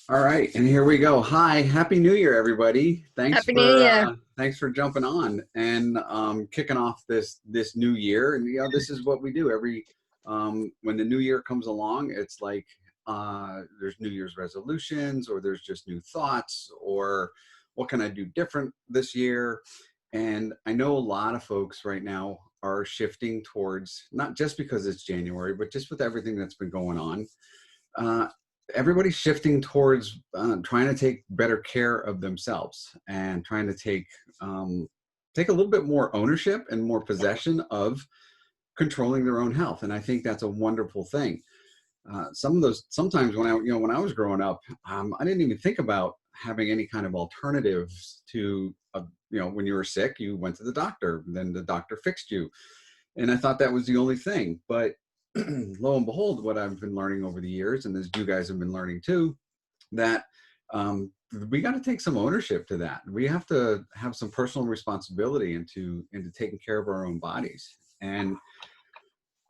All right, and here we go. Hi, Happy New Year, everybody. Happy New Year. Thanks for jumping on and kicking off this new year. And this is what we do every when the new year comes along. It's like there's New Year's resolutions, or there's just new thoughts, or what can I do different this year? And I know a lot of folks right now are shifting towards, not just because it's January, but just with everything that's been going on. Uh, Everybody's shifting towards trying to take better care of themselves and trying to take a little bit more ownership and more possession of controlling their own health. And I think that's a wonderful thing. Sometimes when I was growing up, I didn't even think about having any kind of alternatives to, when you were sick, you went to the doctor, then the doctor fixed you. And I thought that was the only thing. But lo and behold, what I've been learning over the years, and as you guys have been learning too, that we got to take some ownership to that. We have to have some personal responsibility into taking care of our own bodies. And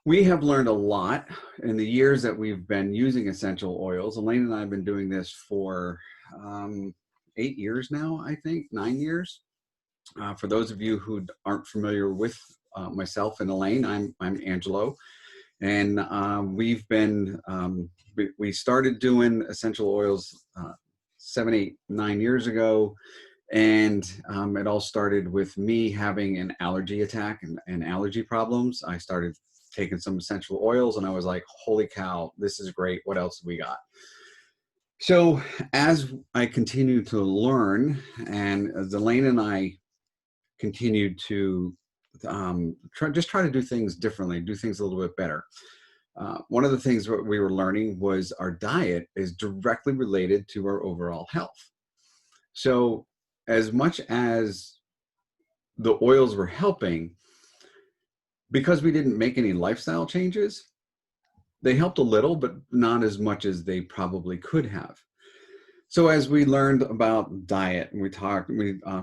we have learned a lot in the years that we've been using essential oils. Elaine and I have been doing this for 8 years now, I think, 9 years. For those of you who aren't familiar with myself and Elaine, I'm Angelo. And we started doing essential oils 7, 8, 9 years ago. And it all started with me having an allergy attack and allergy problems. I started taking some essential oils and I was like, holy cow, this is great. What else have we got? So as I continued to learn, and as Elaine and I continued to try to do things differently, do things a little bit better. One of the things what we were learning was our diet is directly related to our overall health. So as much as the oils were helping, because we didn't make any lifestyle changes, they helped a little, but not as much as they probably could have. So as we learned about diet, and we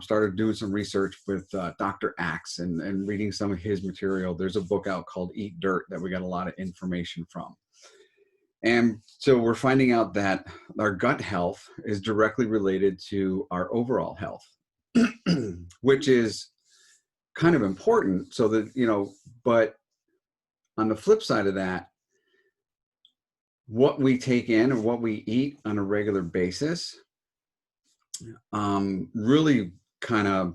started doing some research with Dr. Axe and reading some of his material. There's a book out called Eat Dirt that we got a lot of information from. And so we're finding out that our gut health is directly related to our overall health, which is kind of important. So that, but on the flip side of that, what we take in or what we eat on a regular basis really kind of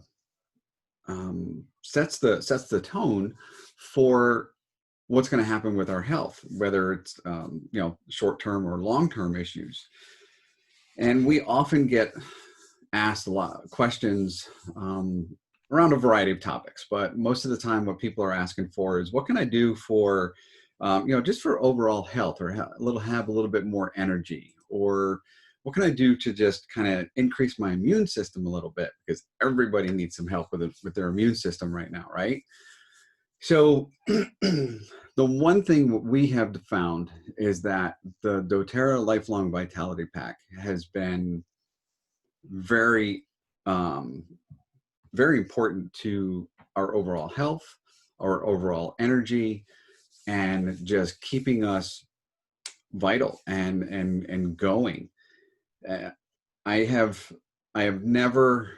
sets the tone for what's going to happen with our health, whether it's short-term or long-term issues. And we often get asked a lot of questions around a variety of topics, but most of the time what people are asking for is, what can I do for just for overall health, or have a little bit more energy, or what can I do to just kind of increase my immune system a little bit? Because everybody needs some help with their immune system right now, right? So the one thing we have found is that the doTERRA Lifelong Vitality Pack has been very, very important to our overall health, our overall energy, and just keeping us vital and going. I have never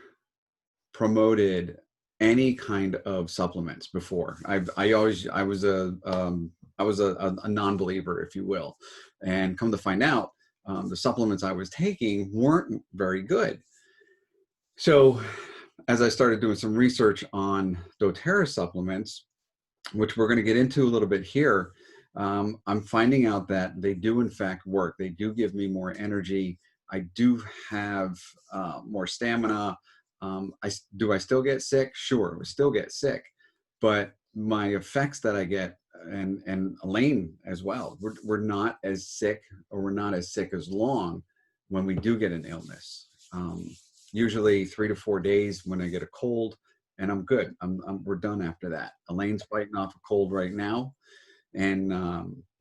promoted any kind of supplements before. I was a non-believer, if you will, and come to find out, the supplements I was taking weren't very good. So as I started doing some research on doTERRA supplements, which we're going to get into a little bit here, I'm finding out that they do in fact work. They do give me more energy. I do have more stamina. Do I still get sick? Sure, I still get sick, but my effects that I get, and Elaine as well, we're not as sick, or we're not as sick as long when we do get an illness. Usually 3 to 4 days when I get a cold, and I'm good. We're done after that. Elaine's fighting off a cold right now, and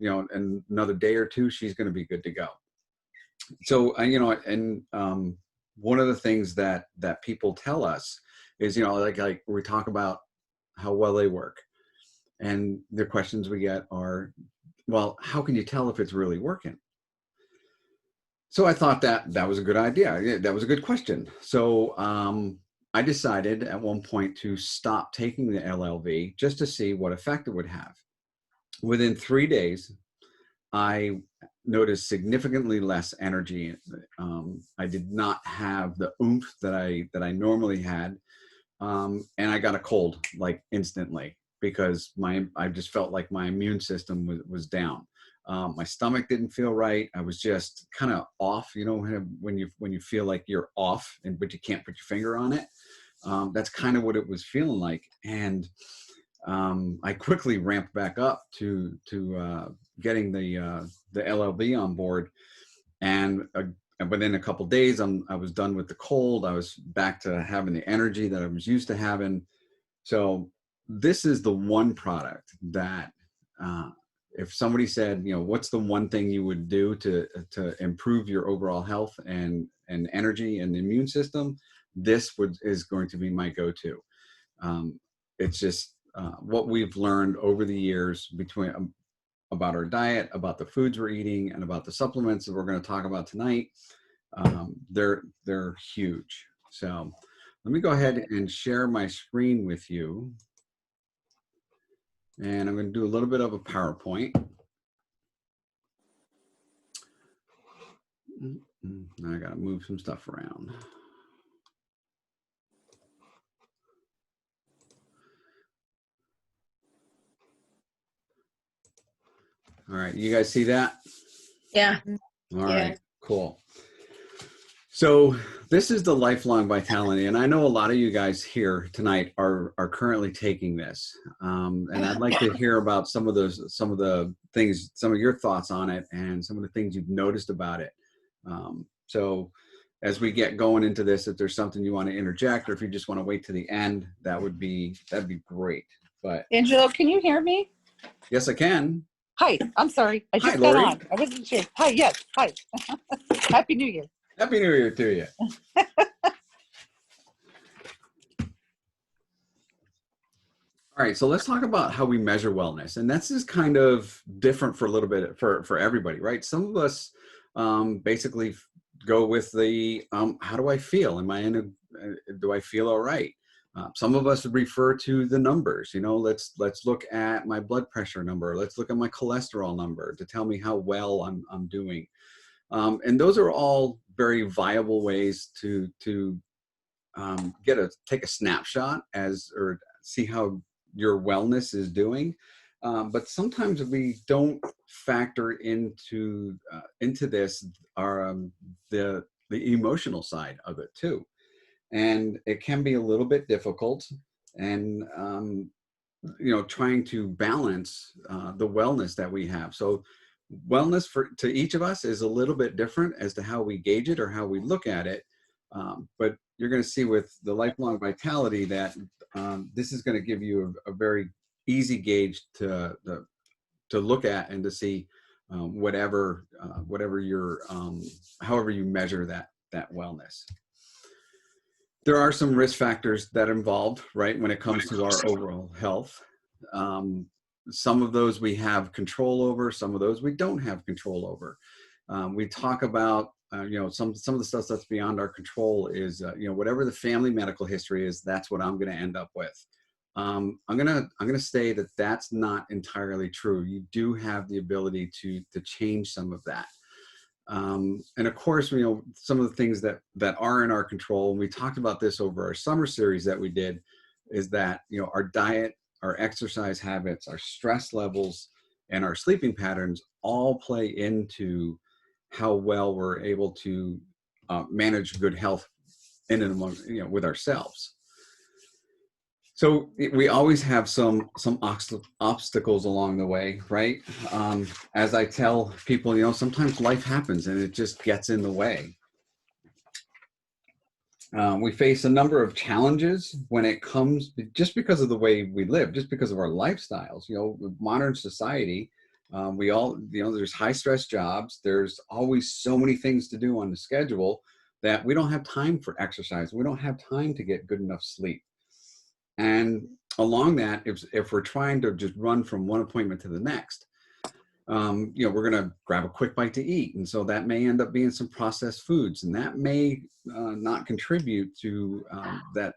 in another day or two, she's going to be good to go. So one of the things that people tell us is, like we talk about how well they work, and the questions we get are, well, how can you tell if it's really working? So I thought that that was a good idea. Yeah, that was a good question. So I decided at one point to stop taking the LLV just to see what effect it would have. Within 3 days, I noticed significantly less energy. I did not have the oomph that I normally had, and I got a cold like instantly because I just felt like my immune system was down. My stomach didn't feel right. I was just kind of off. You know, when you feel like you're off, but you can't put your finger on it. That's kind of what it was feeling like, and I quickly ramped back up to getting the LLV on board, and within a couple of days, I was done with the cold. I was back to having the energy that I was used to having. So this is the one product that, if somebody said, you know, what's the one thing you would do to improve your overall health and energy and immune system, is going to be my go-to. It's just what we've learned over the years about our diet, about the foods we're eating, and about the supplements that we're going to talk about tonight. They're huge. So let me go ahead and share my screen with you. And I'm going to do a little bit of a PowerPoint. I got to move some stuff around. All right, you guys see that? Yeah. All right, cool. So this is the Lifelong Vitality, and I know a lot of you guys here tonight are currently taking this, and I'd like to hear about some of the things, some of your thoughts on it, and some of the things you've noticed about it. So as we get going into this, if there's something you want to interject, or if you just want to wait to the end, that'd be great. But Angelo, can you hear me? yes, I can. Hi, I'm sorry. I just Hi, got Lori. on. I wasn't sure. Hi, yes. Hi. Happy New Year. Happy New Year to you. All right, so let's talk about how we measure wellness, and that's just kind of different for a little bit for everybody, right? Some of us basically go with the how do I feel? Am I in a? Do I feel all right? Some of us refer to the numbers. You know, let's look at my blood pressure number. Let's look at my cholesterol number to tell me how well I'm doing. And those are all very viable ways to take a snapshot or see how your wellness is doing. But sometimes we don't factor into this the emotional side of it too, and it can be a little bit difficult. And trying to balance the wellness that we have. So wellness to each of us is a little bit different as to how we gauge it or how we look at it. But you're going to see with the Lifelong Vitality that this is going to give you a very easy gauge to look at and to see whatever your however you measure that wellness. There are some risk factors that involved, right, when it comes to our overall health. Some of those we have control over, some of those we don't have control over. We talk about, some of the stuff that's beyond our control is, whatever the family medical history is, that's what I'm going to end up with. I'm gonna say that that's not entirely true. You do have the ability to change some of that. And of course, some of the things that are in our control, and we talked about this over our summer series that we did, is that, our diet, our exercise habits, our stress levels, and our sleeping patterns all play into how well we're able to manage good health in and among, with ourselves. So we always have some obstacles along the way, right? As I tell people, sometimes life happens and it just gets in the way. We face a number of challenges when it comes, just because of the way we live, just because of our lifestyles. Modern society, we all, there's high stress jobs. There's always so many things to do on the schedule that we don't have time for exercise. We don't have time to get good enough sleep. And along that, if we're trying to just run from one appointment to the next, you know, we're going to grab a quick bite to eat. And so that may end up being some processed foods, and that may not contribute to that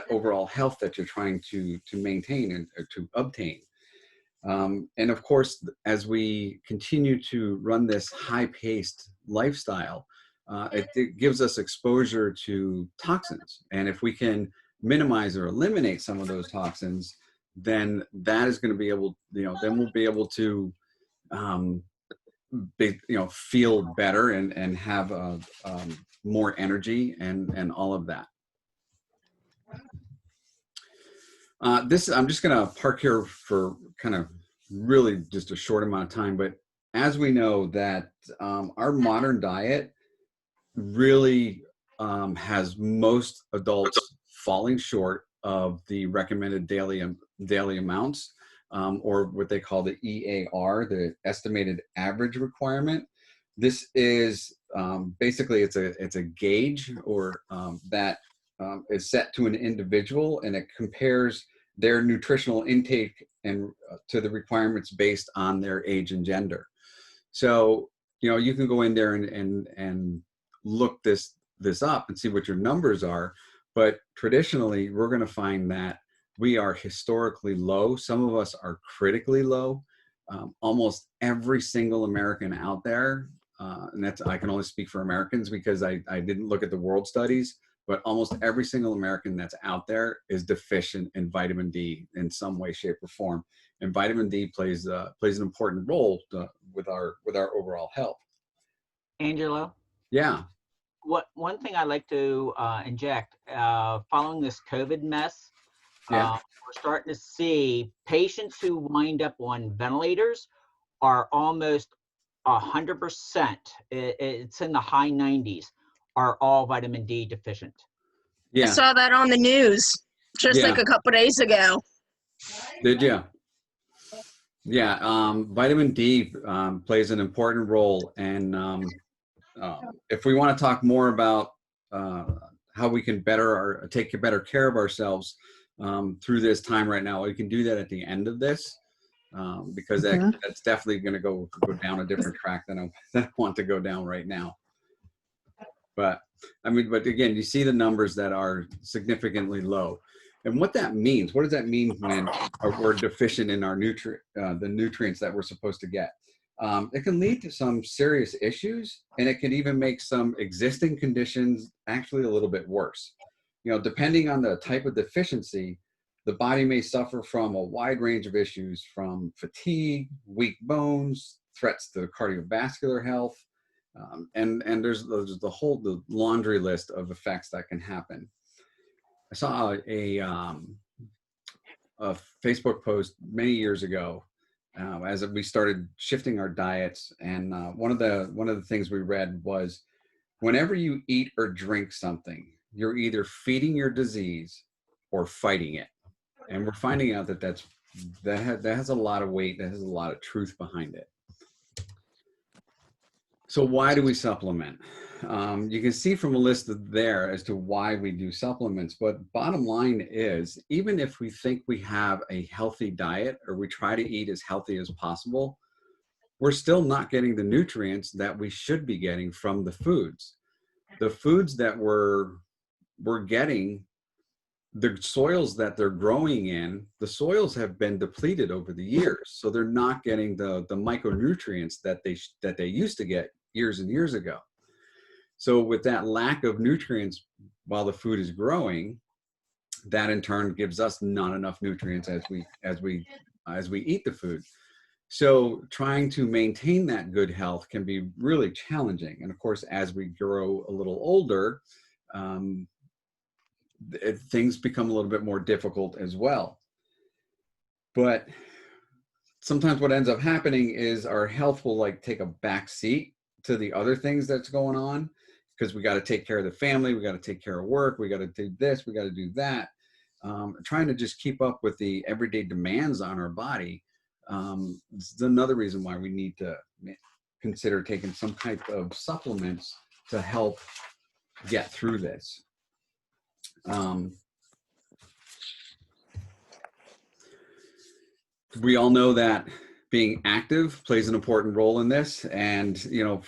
overall health that you're trying to maintain and to obtain. And of course, as we continue to run this high-paced lifestyle, it gives us exposure to toxins. And if we can minimize or eliminate some of those toxins, then that is going to be able, you know, then we'll be able to, feel better and have more energy and all of that. I'm just going to park here for kind of really just a short amount of time, but as we know that our modern diet really has most adults falling short of the recommended daily amounts, or what they call the EAR, the estimated average requirement. This is basically it's a gauge or that is set to an individual, and it compares their nutritional intake and to the requirements based on their age and gender. So, you know, you can go in there and look this up and see what your numbers are. But traditionally, we're going to find that we are historically low. Some of us are critically low. Almost every single American out there, and that's, I can only speak for Americans because I didn't look at the world studies, but almost every single American that's out there is deficient in vitamin D in some way, shape, or form. And vitamin D plays an important role with our overall health. Angelo? Yeah. One thing I like to inject, following this COVID mess, Yeah. we're starting to see patients who wind up on ventilators are almost 100%. It's in the high 90s. Are all vitamin D deficient. Yeah. I saw that on the news just like a couple days ago. Did you? Yeah. Vitamin D plays an important role, and if we want to talk more about how we can take better care of ourselves through this time right now, we can do that at the end of this, because that's definitely going to go down a different track than I want to go down right now. But but again, you see the numbers that are significantly low, and what that means. What does that mean when we're deficient in our the nutrients that we're supposed to get? It can lead to some serious issues, and it can even make some existing conditions actually a little bit worse. You know, depending on the type of deficiency, the body may suffer from a wide range of issues, from fatigue, weak bones, threats to cardiovascular health, and there's the laundry list of effects that can happen. I saw a Facebook post many years ago as we started shifting our diets, and one of the things we read was, whenever you eat or drink something, you're either feeding your disease or fighting it. And we're finding out that has a lot of weight, that has a lot of truth behind it. So why do we supplement? You can see from a list there as to why we do supplements, but bottom line is, even if we think we have a healthy diet, or we try to eat as healthy as possible, we're still not getting the nutrients that we should be getting from the foods. The foods that we're getting, the soils that they're growing in, the soils have been depleted over the years, so they're not getting the micronutrients that they used to get years and years ago. So with that lack of nutrients while the food is growing, that in turn gives us not enough nutrients as we eat the food. So trying to maintain that good health can be really challenging. And of course, as we grow a little older, things become a little bit more difficult as well. But sometimes what ends up happening is our health will take a back seat to the other things that's going on, because we got to take care of the family, we got to take care of work, we got to do this, we got to do that. Trying to just keep up with the everyday demands on our body. This is another reason why we need to consider taking some type of supplements to help get through this. We all know that being active plays an important role in this. And, you know,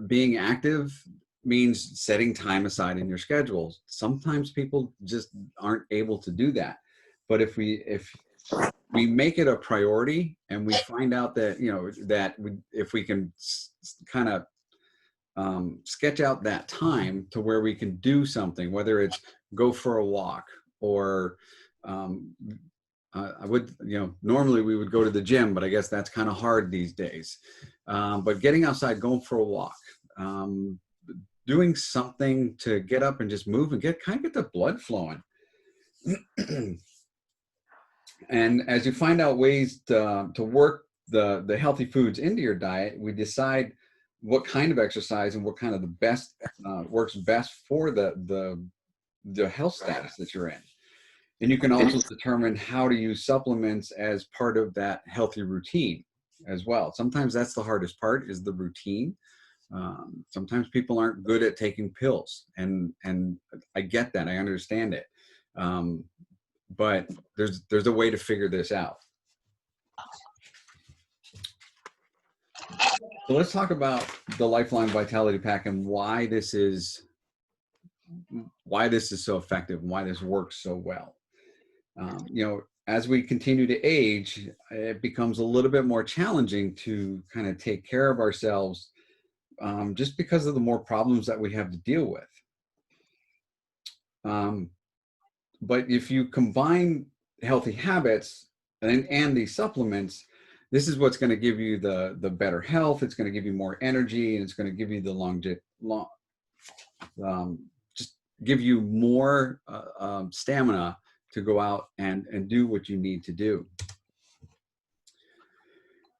being active means setting time aside in your schedules. Sometimes people just aren't able to do that. But if we make it a priority and we find out that, you know, that if we can kind of sketch out that time to where we can do something, whether it's go for a walk or I would, you know, normally we would go to the gym, but I guess that's kind of hard these days. But getting outside, going for a walk, doing something to get up and just move and get the blood flowing. And as you find out ways to work the healthy foods into your diet, we decide what kind of exercise and what kind of the best works best for the health status that you're in. And you can also determine how to use supplements as part of that healthy routine as well. Sometimes that's the hardest part, is the routine. Sometimes people aren't good at taking pills, and I get that, I understand it. But there's a way to figure this out. So let's talk about the Lifeline Vitality Pack and why this is so effective and why this works so well. You know, as we continue to age, it becomes a little bit more challenging to kind of take care of ourselves, just because of the more problems that we have to deal with. But if you combine healthy habits and these supplements, this is what's going to give you the better health. It's going to give you more energy, and it's going to give you just give you more stamina to go out and do what you need to do.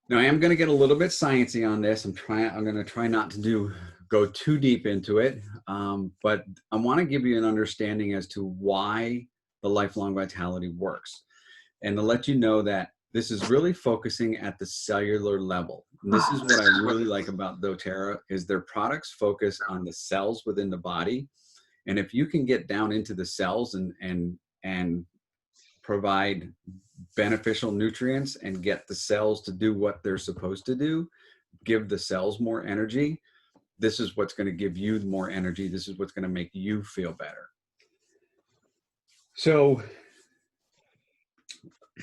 Now, I am going to get a little bit sciencey on this. I'm going to try not to go too deep into it, but I want to give you an understanding as to why the Lifelong Vitality works, and to let you know that this is really focusing at the cellular level. And this is what I really like about doTERRA, is their products focus on the cells within the body. And if you can get down into the cells and provide beneficial nutrients and get the cells to do what they're supposed to do, give the cells more energy, this is what's going to give you more energy. This is what's going to make you feel better. So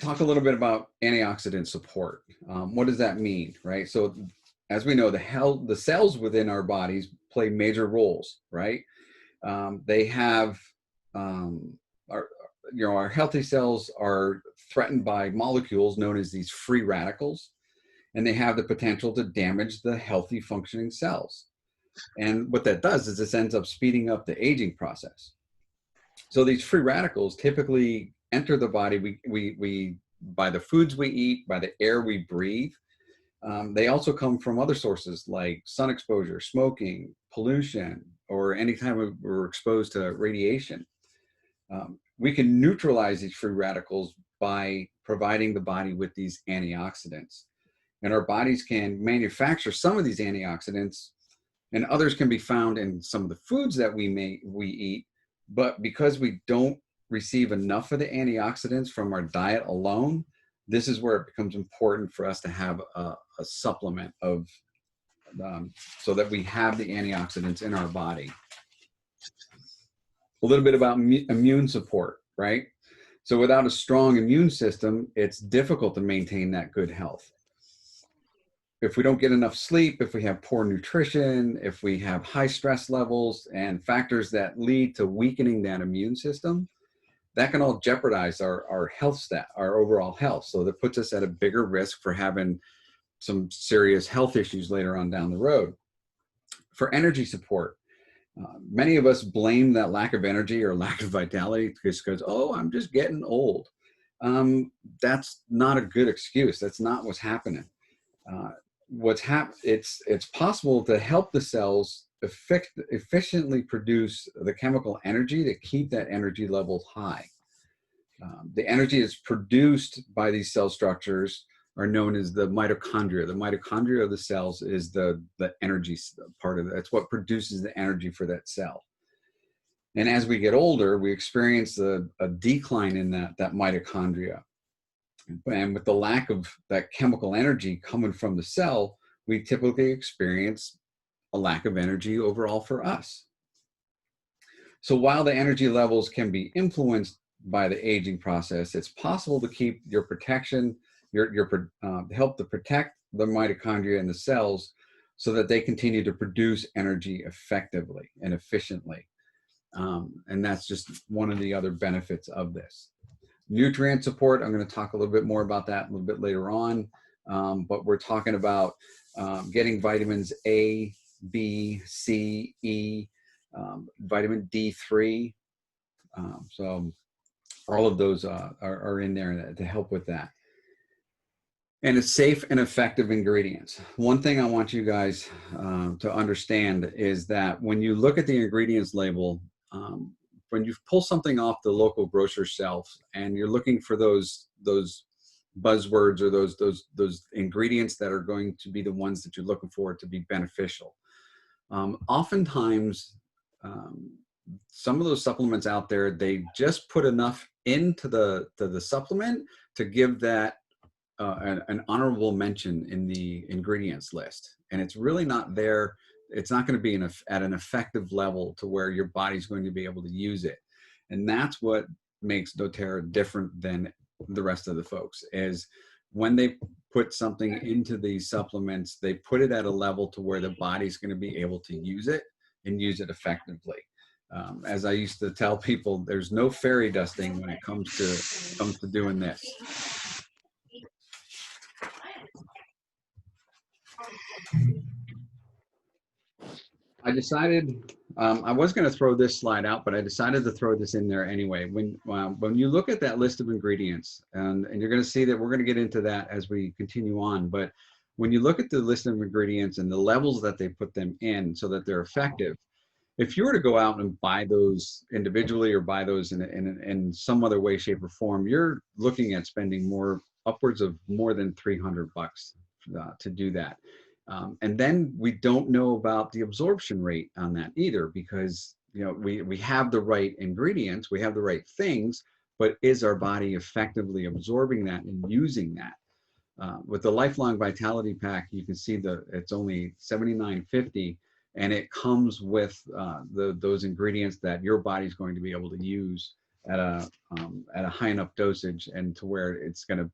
talk a little bit about antioxidant support. What does that mean, right? So as we know, the cells within our bodies play major roles, right? They have, our healthy cells are threatened by molecules known as these free radicals, and they have the potential to damage the healthy functioning cells. And what that does is this ends up speeding up the aging process. So these free radicals typically enter the body we by the foods we eat, by the air we breathe. They also come from other sources like sun exposure, smoking, pollution, or any time we're exposed to radiation. We can neutralize these free radicals by providing the body with these antioxidants. And our bodies can manufacture some of these antioxidants, and others can be found in some of the foods that we eat. But because we don't receive enough of the antioxidants from our diet alone, this is where it becomes important for us to have a supplement of, so that we have the antioxidants in our body. A little bit about immune support, right? So without a strong immune system, it's difficult to maintain that good health. If we don't get enough sleep, if we have poor nutrition, if we have high stress levels and factors that lead to weakening that immune system, that can all jeopardize our health our overall health. So that puts us at a bigger risk for having some serious health issues later on down the road. For energy support, many of us blame that lack of energy or lack of vitality because, oh, I'm just getting old. That's not a good excuse. That's not what's happening. It's possible to help the cells efficiently produce the chemical energy to keep that energy level high. The energy that's produced by these cell structures are known as the mitochondria. The mitochondria of the cells is the energy part of it. That's what produces the energy for that cell. And as we get older, we experience a decline in that mitochondria. And with the lack of that chemical energy coming from the cell, we typically experience a lack of energy overall for us. So while the energy levels can be influenced by the aging process, it's possible to keep your protection, help to protect the mitochondria and the cells so that they continue to produce energy effectively and efficiently. And that's just one of the other benefits of this. Nutrient support, I'm going to talk a little bit more about that a little bit later on, but we're talking about getting vitamins A, B, C, E, vitamin D3. So all of those are in there to help with that. And it's safe and effective ingredients. One thing I want you guys to understand is that when you look at the ingredients label, when you pull something off the local grocery shelf and you're looking for those buzzwords or those ingredients that are going to be the ones that you're looking for to be beneficial, oftentimes some of those supplements out there, they just put enough into the supplement to give that an honorable mention in the ingredients list, and it's really not there. It's not going to be at an effective level to where your body's going to be able to use it. And that's what makes doTERRA different than the rest of the folks, is when they put something into these supplements, they put it at a level to where the body's going to be able to use it and use it effectively. As I used to tell people, there's no fairy dusting when it comes to doing this. I decided I was going to throw this slide out, but I decided to throw this in there anyway. When you look at that list of ingredients, and you're going to see that we're going to get into that as we continue on, but when you look at the list of ingredients and the levels that they put them in so that they're effective, if you were to go out and buy those individually or buy those in some other way, shape, or form, you're looking at spending upwards of more than $300 to do that. And then we don't know about the absorption rate on that either, because we have the right ingredients, we have the right things, but is our body effectively absorbing that and using that? With the Lifelong Vitality Pack, you can see it's only $79.50, and it comes with those ingredients that your body's going to be able to use at a high enough dosage, and to where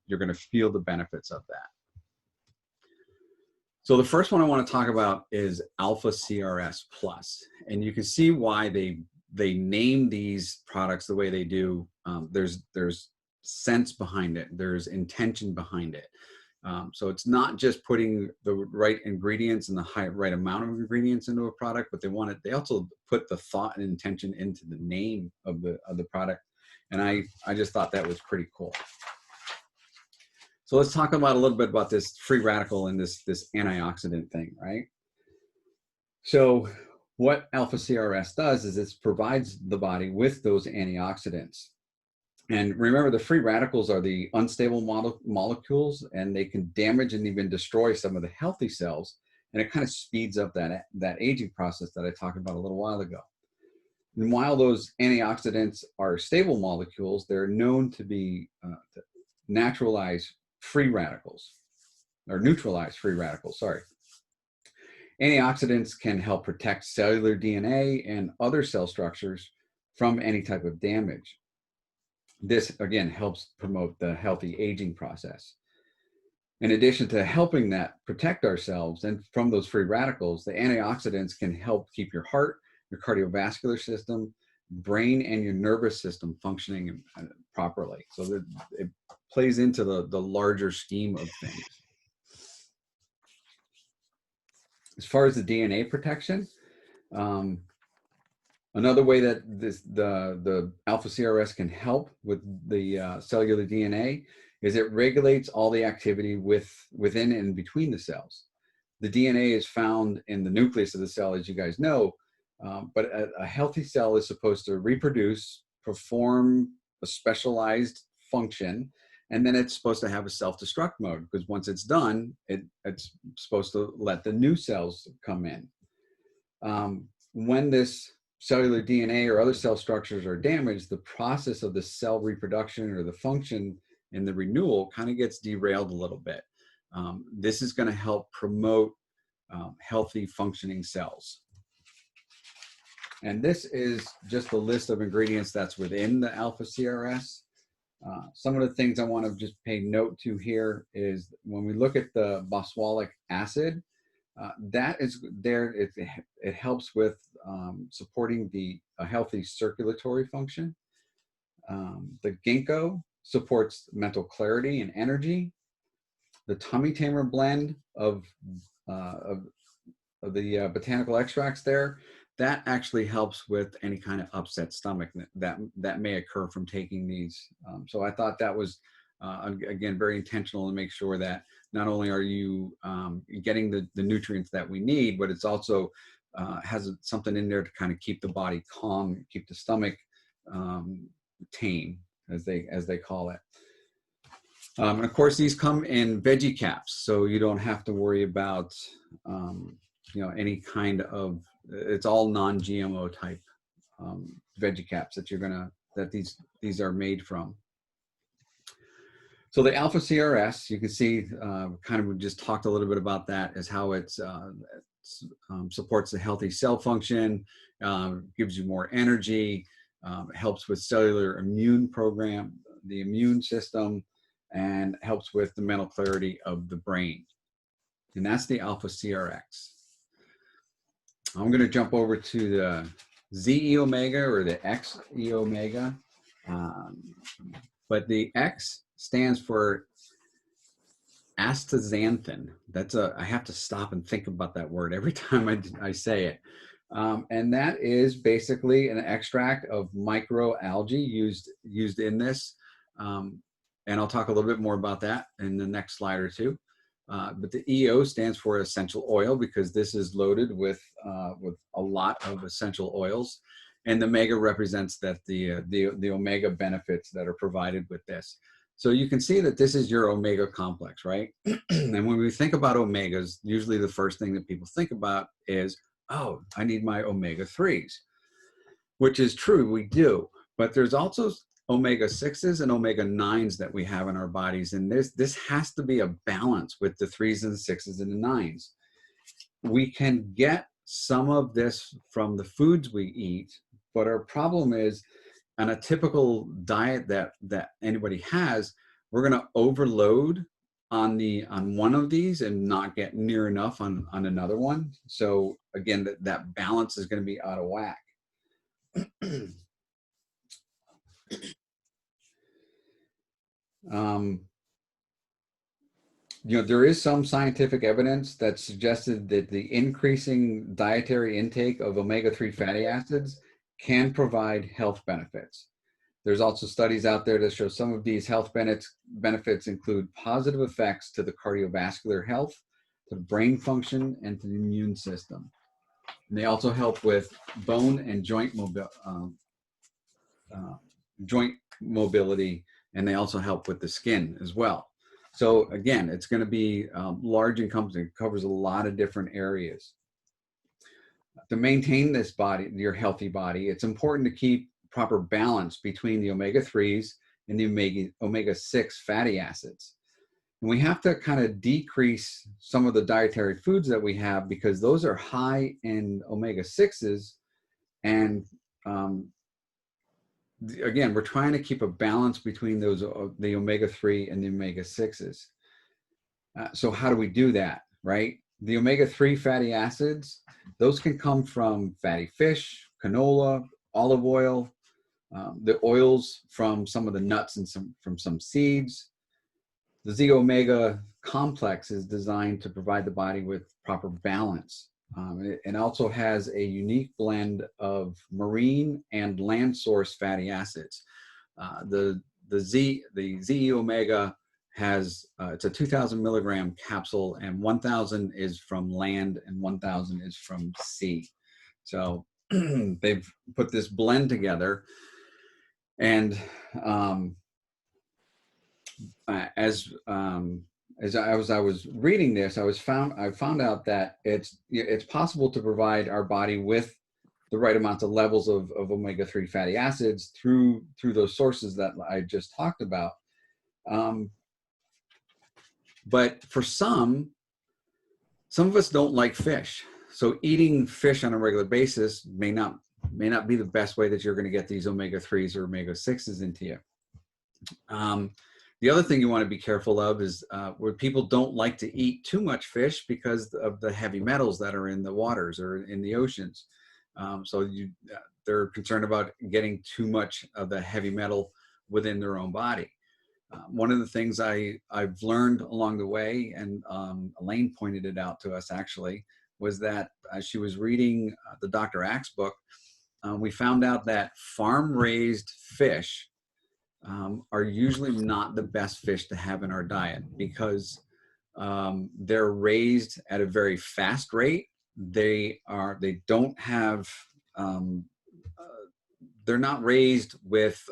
you're gonna feel the benefits of that. So the first one I want to talk about is Alpha CRS Plus, and you can see why they name these products the way they do. There's sense behind it. There's intention behind it. So it's not just putting the right ingredients and the right amount of ingredients into a product, but they also put the thought and intention into the name of the product, and I just thought that was pretty cool. So let's talk about a little bit about this free radical and this antioxidant thing, right? So what Alpha CRS does is it provides the body with those antioxidants. And remember, the free radicals are the unstable molecules, and they can damage and even destroy some of the healthy cells. And it kind of speeds up that aging process that I talked about a little while ago. And while those antioxidants are stable molecules, they're known to be naturalized free radicals, or neutralize free radicals, sorry. Antioxidants can help protect cellular DNA and other cell structures from any type of damage. This, again, helps promote the healthy aging process. In addition to helping that protect ourselves and from those free radicals, the antioxidants can help keep your heart, your cardiovascular system, brain, and your nervous system functioning properly. So that it plays into the larger scheme of things. As far as the DNA protection, another way that the Alpha CRS can help with the cellular DNA is it regulates all the activity within and between the cells. The DNA is found in the nucleus of the cell, as you guys know, but a healthy cell is supposed to reproduce, perform a specialized function, and then it's supposed to have a self-destruct mode, because once it's done, it's supposed to let the new cells come in. When this cellular DNA or other cell structures are damaged, the process of the cell reproduction or the function and the renewal kind of gets derailed a little bit. This is going to help promote healthy functioning cells. And this is just a list of ingredients that's within the alpha CRS. Some of the things I want to just pay note to here is when we look at the boswellic acid, that is there. It helps with supporting a healthy circulatory function. The ginkgo supports mental clarity and energy. The tummy tamer blend of the botanical extracts there, that actually helps with any kind of upset stomach that may occur from taking these. So I thought that was, again, very intentional to make sure that not only are you getting the nutrients that we need, but it's also has something in there to kind of keep the body calm, keep the stomach tame, as they call it. And of course, these come in veggie caps, so you don't have to worry about any kind of, it's all non-GMO type veggie caps that these are made from. So the alpha CRS, you can see, kind of we just talked a little bit about that, is how it supports the healthy cell function, gives you more energy, helps with cellular immune program, the immune system, and helps with the mental clarity of the brain. And that's the alpha CRX. I'm going to jump over to the ZE omega or the XE omega. But the X stands for astaxanthin. I have to stop and think about that word every time I say it. And that is basically an extract of microalgae used in this. And I'll talk a little bit more about that in the next slide or two. But the EO stands for essential oil, because this is loaded with a lot of essential oils. And the omega represents that the omega benefits that are provided with this. So you can see that this is your omega complex, right? And when we think about omegas, usually the first thing that people think about is, oh, I need my omega-3s, which is true, we do. But there's also omega-6s and omega-9s that we have in our bodies. And this has to be a balance with the 3s and the 6s and the 9s. We can get some of this from the foods we eat, but our problem is, on a typical diet that anybody has, we're going to overload on one of these and not get near enough on another one. So again, that balance is going to be out of whack. There is some scientific evidence that suggested that the increasing dietary intake of omega-3 fatty acids can provide health benefits. There's also studies out there that show some of these health benefits include positive effects to the cardiovascular health, to brain function, and to the immune system. And they also help with bone and joint mobility, and they also help with the skin as well. So again, it's going to be large and covers a lot of different areas. To maintain this body, your healthy body, it's important to keep proper balance between the omega-3s and the omega-6 fatty acids. And we have to kind of decrease some of the dietary foods that we have, because those are high in omega-6s. And again, we're trying to keep a balance between the omega-3 and the omega-6s. So how do we do that, right? The omega-3 fatty acids, those can come from fatty fish, canola, olive oil, the oils from some of the nuts and from some seeds. The Z-omega complex is designed to provide the body with proper balance. It also has a unique blend of marine and land source fatty acids. The Z-omega has, it's a 2,000 milligram capsule, and 1,000 is from land and 1,000 is from sea. So they've put this blend together, and as I was reading this, I found out that it's possible to provide our body with the right amounts of levels of omega-3 fatty acids through those sources that I just talked about. But for some of us don't like fish. So eating fish on a regular basis may not be the best way that you're going to get these omega-3s or omega-6s into you. The other thing you want to be careful of is where people don't like to eat too much fish because of the heavy metals that are in the waters or in the oceans. So they're concerned about getting too much of the heavy metal within their own body. One of the things I've learned along the way, and Elaine pointed it out to us actually, was that as she was reading the Dr. Axe book, we found out that farm-raised fish are usually not the best fish to have in our diet because they're raised at a very fast rate. They don't have, they're not raised with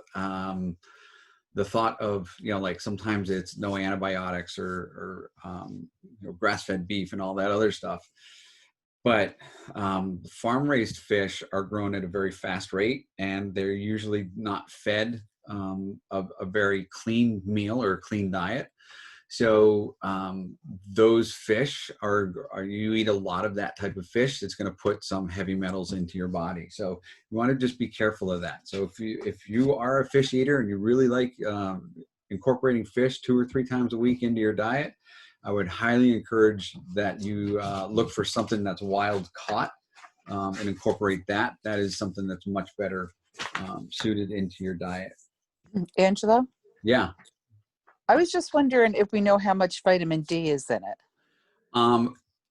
the thought of, like sometimes it's no antibiotics or grass-fed beef and all that other stuff. But farm-raised fish are grown at a very fast rate, and they're usually not fed a very clean meal or a clean diet. So those fish you eat a lot of that type of fish, it's going to put some heavy metals into your body. So you want to just be careful of that. So if you are a fish eater and you really like incorporating fish 2 or 3 times a week into your diet, I would highly encourage that you look for something that's wild caught and incorporate that. That is something that's much better suited into your diet. Angela, Yeah. I was just wondering if we know how much vitamin D is in it.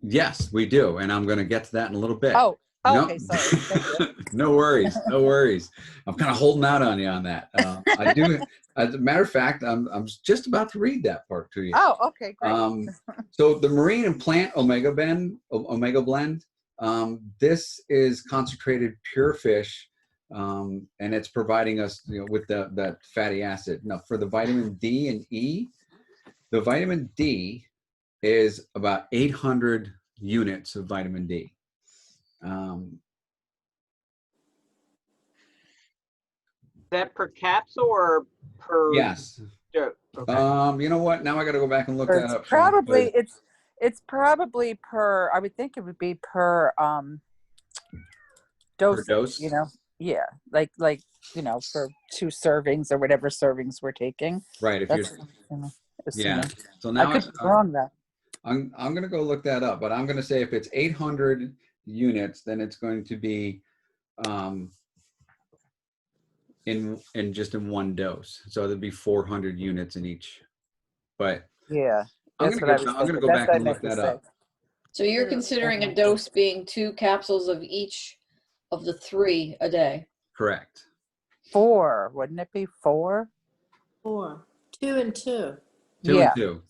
Yes, we do. And I'm going to get to that in a little bit. Oh, No. okay, sorry. Thank you. No worries. No worries. I'm kind of holding out on you on that. I do. As a matter of fact, I'm just about to read that part to you. Oh, okay, great. So the marine and plant omega blend, this is concentrated pure fish, and it's providing us, with that fatty acid. Now, for the vitamin D and E, the vitamin D is about 800 units of vitamin D. Is that per capsule or per? Yes. Okay. You know what? Now I got to go back and look that up. Probably it's probably per. I would think it would be per dose. Per dose? Yeah, like for 2 servings or whatever servings we're taking. Right. If That's you're, assuming. yeah. So now I could be wrong though. I'm going to go look that up, but I'm going to say if it's 800 units, then it's going to be in just in one dose. So there'd be 400 units in each. But Yeah, I'm going to go back and look that up. So you're considering a dose being 2 capsules of each of the 3 a day? Correct. 4, wouldn't it be 4? 4. 2 and 2. 2 yeah. and 2.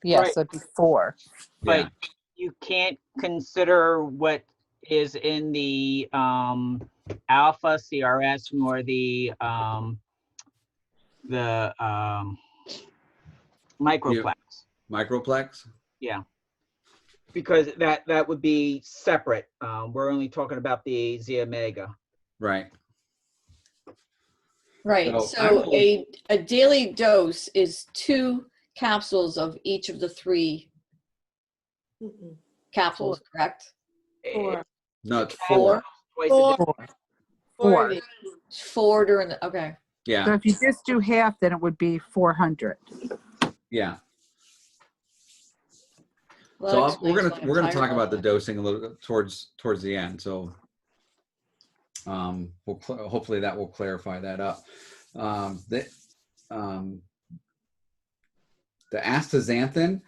Yeah, Right. so it'd be 4. But Yeah. you can't consider what is in the alpha CRS nor the microplex. Microplex? Yeah. Because that would be separate. We're only talking about the Z omega. Right. Right. So a daily dose is 2 capsules of each of the 3 capsules, correct? 4. No, it's 4. 4. Twice a day. 4. 4 of each. 4 during the, okay. Yeah. So if you just do half, then it would be 400. Yeah. Well, that So we're explains why gonna I'm talk tired about the all dosing a little towards the end. So hopefully that will clarify that up. The astaxanthin,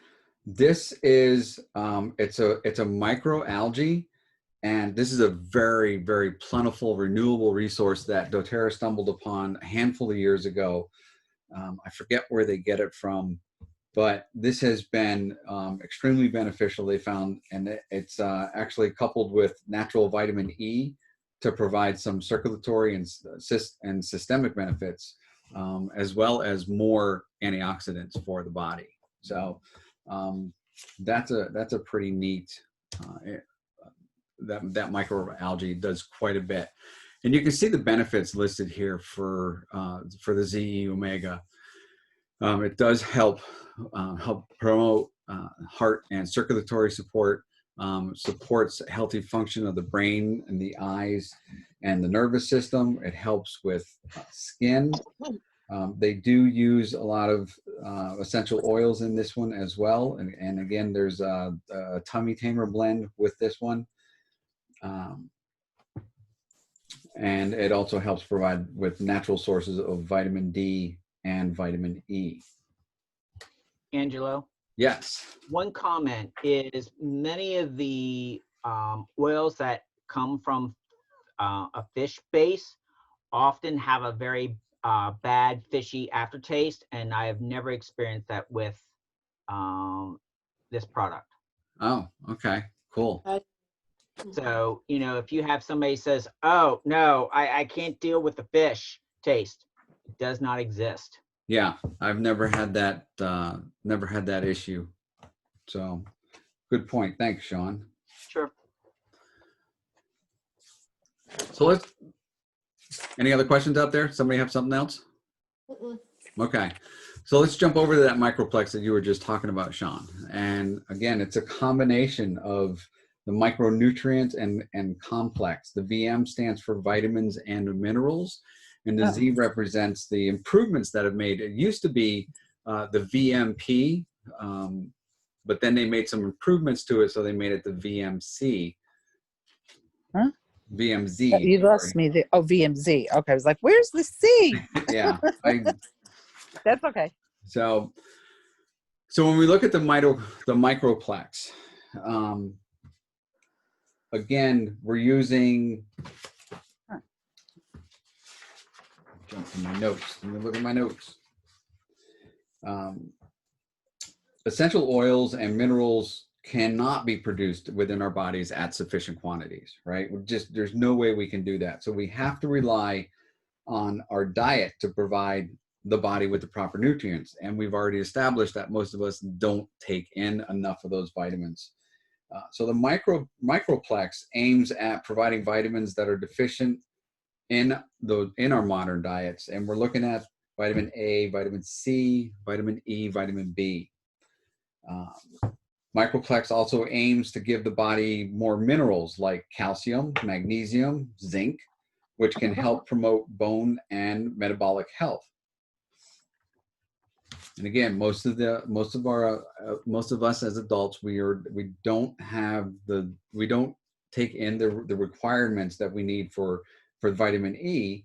this is it's a microalgae, and this is a very, very plentiful renewable resource that doTERRA stumbled upon a handful of years ago. I forget where they get it from, but this has been extremely beneficial, they found, and it's actually coupled with natural vitamin E to provide some circulatory and systemic benefits, as well as more antioxidants for the body. So that's a pretty neat, that microalgae does quite a bit. And you can see the benefits listed here for the ZE Omega. It does help promote heart and circulatory support, supports healthy function of the brain and the eyes and the nervous system. It helps with skin. They do use a lot of essential oils in this one as well. And again, there's a tummy tamer blend with this one. And it also helps provide with natural sources of vitamin D and vitamin E. Angelo, Yes. one comment is many of the oils that come from a fish base often have a very bad fishy aftertaste, and I have never experienced that with this product. Oh, okay, cool. So, you know, if you have somebody says, oh, no, I can't deal with the fish taste, it does not exist. Yeah, I've never had that issue. So good point. Thanks, Sean. Sure. So any other questions out there? Somebody have something else? Okay. So let's jump over to that microplex that you were just talking about, Sean. And again, it's a combination of the micronutrients and complex. The VM stands for vitamins and minerals, and the Z represents the improvements that have made. It used to be the VMP, but then they made some improvements to it, so they made it the VMC. Huh? VMZ. You lost me. VMZ. Okay, I was like, where's the C? Yeah. That's okay. So when we look at the microplex, again, we're using, jump to my notes. Let me look at my notes. Essential oils and minerals cannot be produced within our bodies at sufficient quantities, right? There's no way we can do that. So we have to rely on our diet to provide the body with the proper nutrients. And we've already established that most of us don't take in enough of those vitamins. So the microplex aims at providing vitamins that are deficient in our modern diets. And we're looking at vitamin A, vitamin C, vitamin E, vitamin B. Microplex also aims to give the body more minerals like calcium, magnesium, zinc, which can help promote bone and metabolic health. And again, most of us as adults, we don't take in the requirements that we need for vitamin E.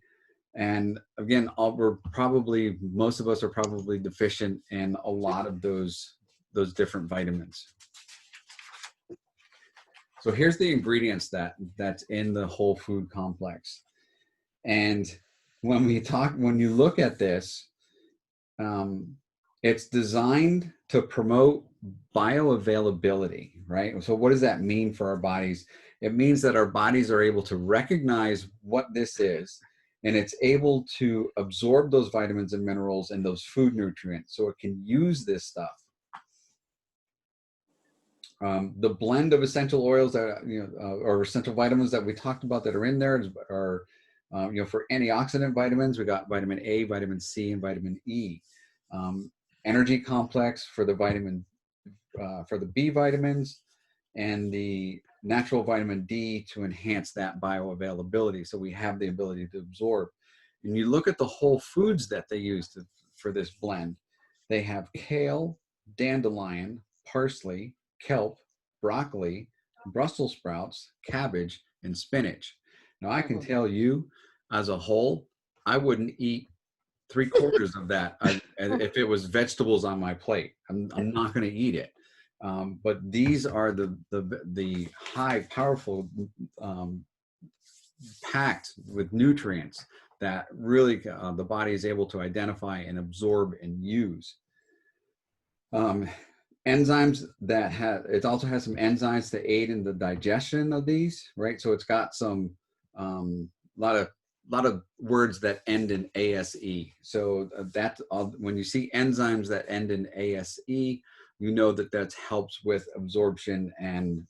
And again, most of us are probably deficient in a lot of those different vitamins. So here's the ingredients that's in the whole food complex. And when you look at this, it's designed to promote bioavailability, right? So what does that mean for our bodies? It means that our bodies are able to recognize what this is, and it's able to absorb those vitamins and minerals and those food nutrients so it can use this stuff. The blend of essential oils that, or essential vitamins that we talked about that are in there are, for antioxidant vitamins, we got vitamin A, vitamin C, and vitamin E. Energy complex for the for the B vitamins, and the natural vitamin D to enhance that bioavailability, so we have the ability to absorb. And you look at the whole foods that they use for this blend. They have kale, dandelion, parsley, kelp, broccoli, Brussels sprouts, cabbage, and spinach. Now I can tell you, as a whole, I wouldn't eat 3/4 of that if it was vegetables on my plate. I'm not going to eat it. But these are the high, powerful, packed with nutrients that really the body is able to identify and absorb and use. Enzymes it also has some enzymes to aid in the digestion of these, right? So it's got some lot of words that end in ASE. So when you see enzymes that end in ASE, you know that helps with absorption and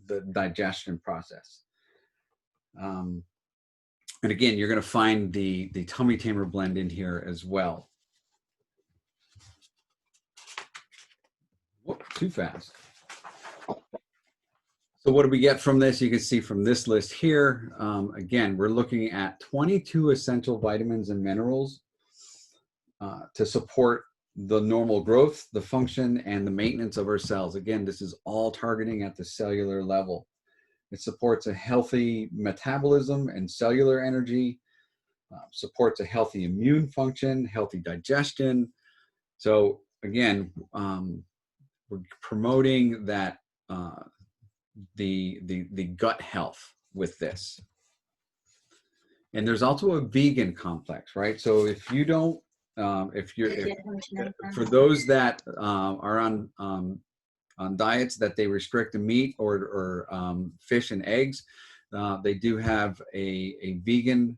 the digestion process. And again, you're going to find the tummy tamer blend in here as well. too fast. So what do we get from this? You can see from this list here, again, we're looking at 22 essential vitamins and minerals to support the normal growth, the function, and the maintenance of our cells. Again, this is all targeting at the cellular level. It supports a healthy metabolism and cellular energy, supports a healthy immune function, healthy digestion. So again, we're promoting that the gut health with this. And there's also a vegan complex, right? So if you don't, for those that are on diets that they restrict the meat or fish and eggs, they do have a vegan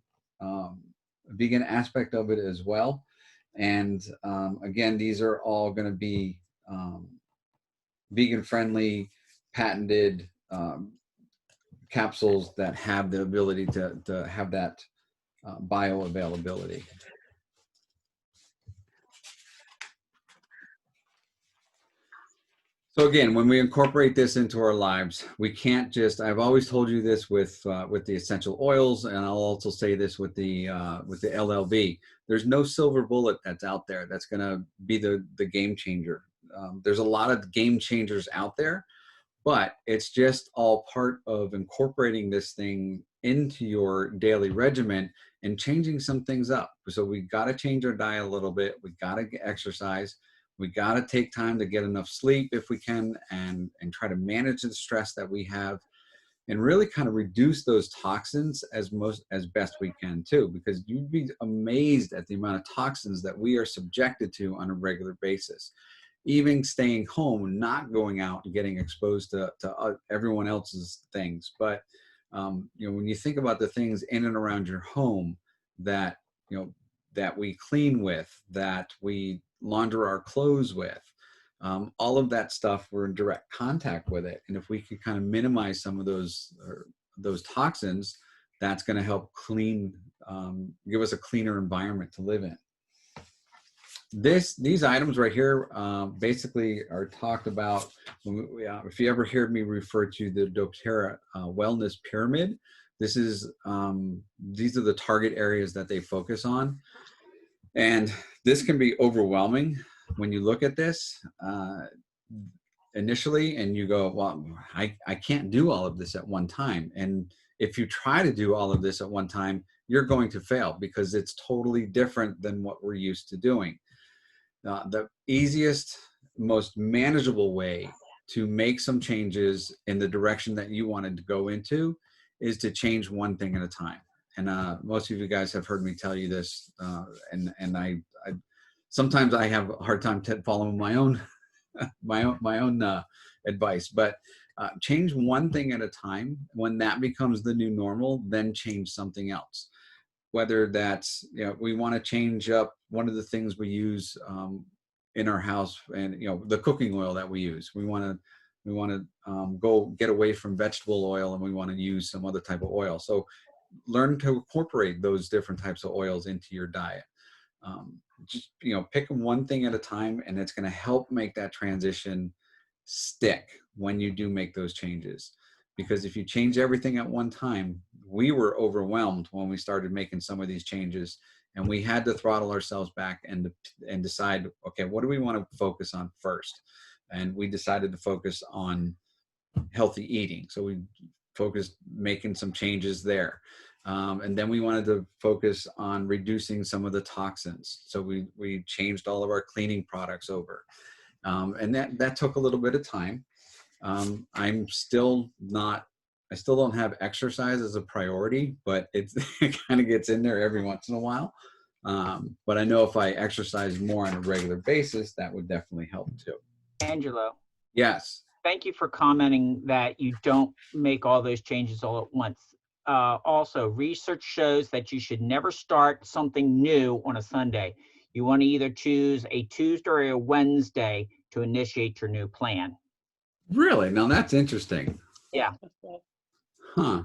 aspect of it as well. And again, these are all going to be vegan friendly, patented capsules that have the ability to have that bioavailability. So again, when we incorporate this into our lives, we can't just, I've always told you this with the essential oils, and I'll also say this with the LLV. There's no silver bullet that's out there that's gonna be the game changer. There's a lot of game changers out there, but it's just all part of incorporating this thing into your daily regimen and changing some things up. So we gotta change our diet a little bit. We gotta exercise. We got to take time to get enough sleep if we can, and try to manage the stress that we have, and really kind of reduce those toxins as best we can too, because you'd be amazed at the amount of toxins that we are subjected to on a regular basis. Even staying home, not going out and getting exposed to everyone else's things. But you know, when you think about the things in and around your home that, you know, that we clean with, that we launder our clothes with, all of that stuff, we're in direct contact with it. And if we could kind of minimize some of those toxins, that's going to help clean, give us a cleaner environment to live in. These items right here basically are talked about. If you ever hear me refer to the doTERRA wellness pyramid, this is these are the target areas that they focus on. And this can be overwhelming when you look at this initially, and you go, well, I can't do all of this at one time. And if you try to do all of this at one time, you're going to fail, because it's totally different than what we're used to doing. The easiest, most manageable way to make some changes in the direction that you wanted to go into is to change one thing at a time. And most of you guys have heard me tell you this, and I sometimes I have a hard time following my own advice. But change one thing at a time. When that becomes the new normal, then change something else. Whether that's, you know, we want to change up one of the things we use in our house, and you know, the cooking oil that we use. We want to go get away from vegetable oil, and we want to use some other type of oil. So learn to incorporate those different types of oils into your diet. Just, you know, pick one thing at a time, and it's going to help make that transition stick when you do make those changes. Because if you change everything at one time, we were overwhelmed when we started making some of these changes, and we had to throttle ourselves back and decide, okay, what do we want to focus on first? And we decided to focus on healthy eating. So we focused making some changes there. And then we wanted to focus on reducing some of the toxins. So we changed all of our cleaning products over. And that took a little bit of time. I still don't have exercise as a priority, but it kind of gets in there every once in a while. But I know if I exercise more on a regular basis, that would definitely help too. Angelo, Yes. thank you for commenting that you don't make all those changes all at once. Also, research shows that you should never start something new on a Sunday. You want to either choose a Tuesday or a Wednesday to initiate your new plan. Really? Now that's interesting. Yeah. Huh.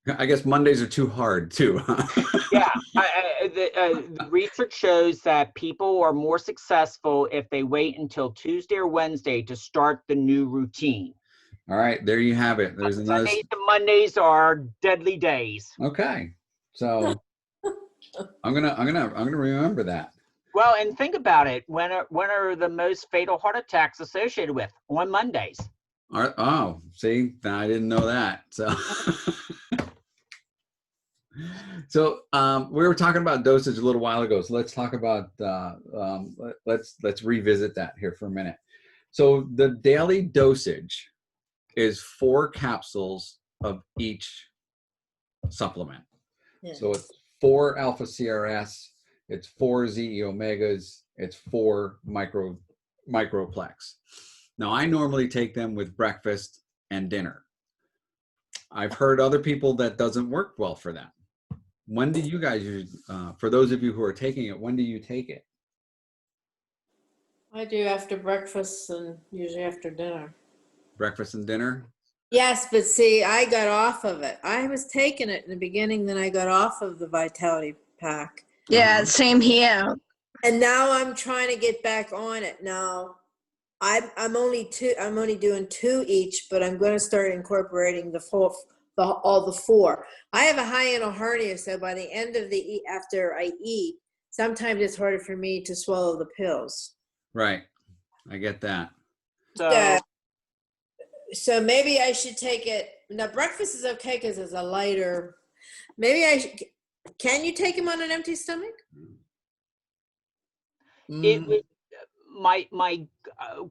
I guess Mondays are too hard too. Yeah, the research shows that people are more successful if they wait until Tuesday or Wednesday to start the new routine. All right, there you have it. There's another. Sundays and Mondays are deadly days. Okay, so I'm gonna remember that. Well, and think about it. When are the most fatal heart attacks associated with? On Mondays. Oh, see, I didn't know that. So, we were talking about dosage a little while ago. So let's talk about let's revisit that here for a minute. So the daily dosage is 4 capsules of each supplement. Yeah. So it's 4 alpha CRS, it's 4 ZE omegas, it's 4 microplex. Now I normally take them with breakfast and dinner. I've heard other people that doesn't work well for them. When do you guys use, for those of you who are taking it, when do you take it? I do after breakfast and usually after dinner. Breakfast and dinner? Yes, but see, I got off of it. I was taking it in the beginning, then I got off of the Vitality Pack. Yeah, same here. And now I'm trying to get back on it. Now, I'm only doing 2 each, but I'm going to start incorporating all the 4. I have a high anal hernia, so by the end of after I eat, sometimes it's harder for me to swallow the pills. Right, I get that. So, So maybe I should take it. Now breakfast is okay because it's a lighter. Maybe can you take them on an empty stomach? it was my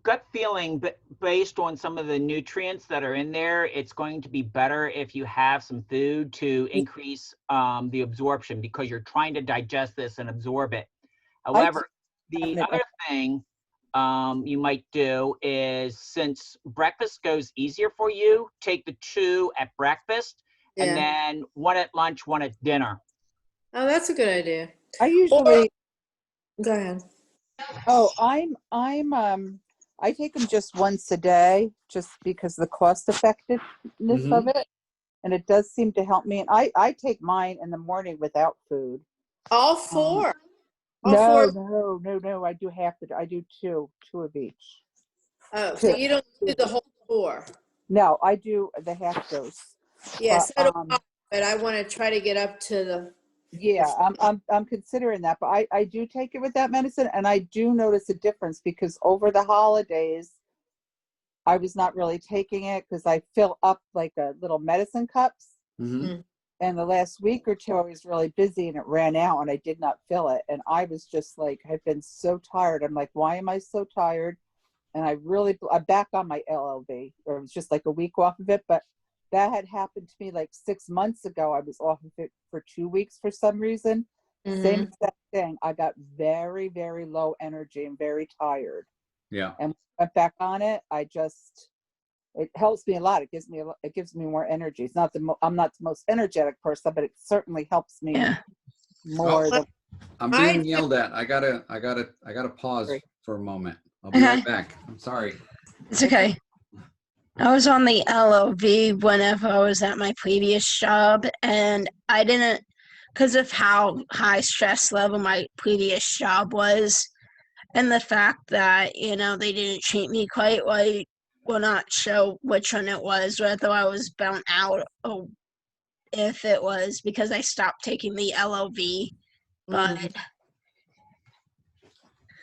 gut feeling, but based on some of the nutrients that are in there, it's going to be better if you have some food to increase the absorption, because you're trying to digest this and absorb it. However, the other thing you might do is, since breakfast goes easier for you, take the 2 at breakfast and then 1 at lunch, 1 at dinner. Oh, that's a good idea. I usually, Go ahead. I take them just once a day, just because the cost effectiveness of it, and it does seem to help me. And I take mine in the morning without food. All 4. No. I do I do two of each. Oh, so you don't do the whole 4? No, I do the half dose. Yes, but I want to try to get up to the. Yeah, I'm considering that, but I do take it with that medicine, and I do notice a difference, because over the holidays, I was not really taking it because I fill up like a little medicine cups. Mm-hmm. And the last week or 2, I was really busy and it ran out and I did not fill it. And I was just like, I've been so tired. I'm like, why am I so tired? And I'm back on my LLV, or it was just like a week off of it. But that had happened to me like 6 months ago. I was off of it for 2 weeks for some reason. Mm-hmm. Same exact thing. I got very, very low energy and very tired. Yeah. And when I went back on it, it helps me a lot. It gives me more energy. It's not I'm not the most energetic person, but it certainly helps me more. I'm being yelled at. I gotta pause for a moment. I'll be right back. I'm sorry. It's okay. I was on the LLV whenever I was at my previous job, and I didn't, because of how high stress level my previous job was, and the fact that, they didn't treat me quite right, will not show which one it was, whether I was burnt out or if it was because I stopped taking the LLV. But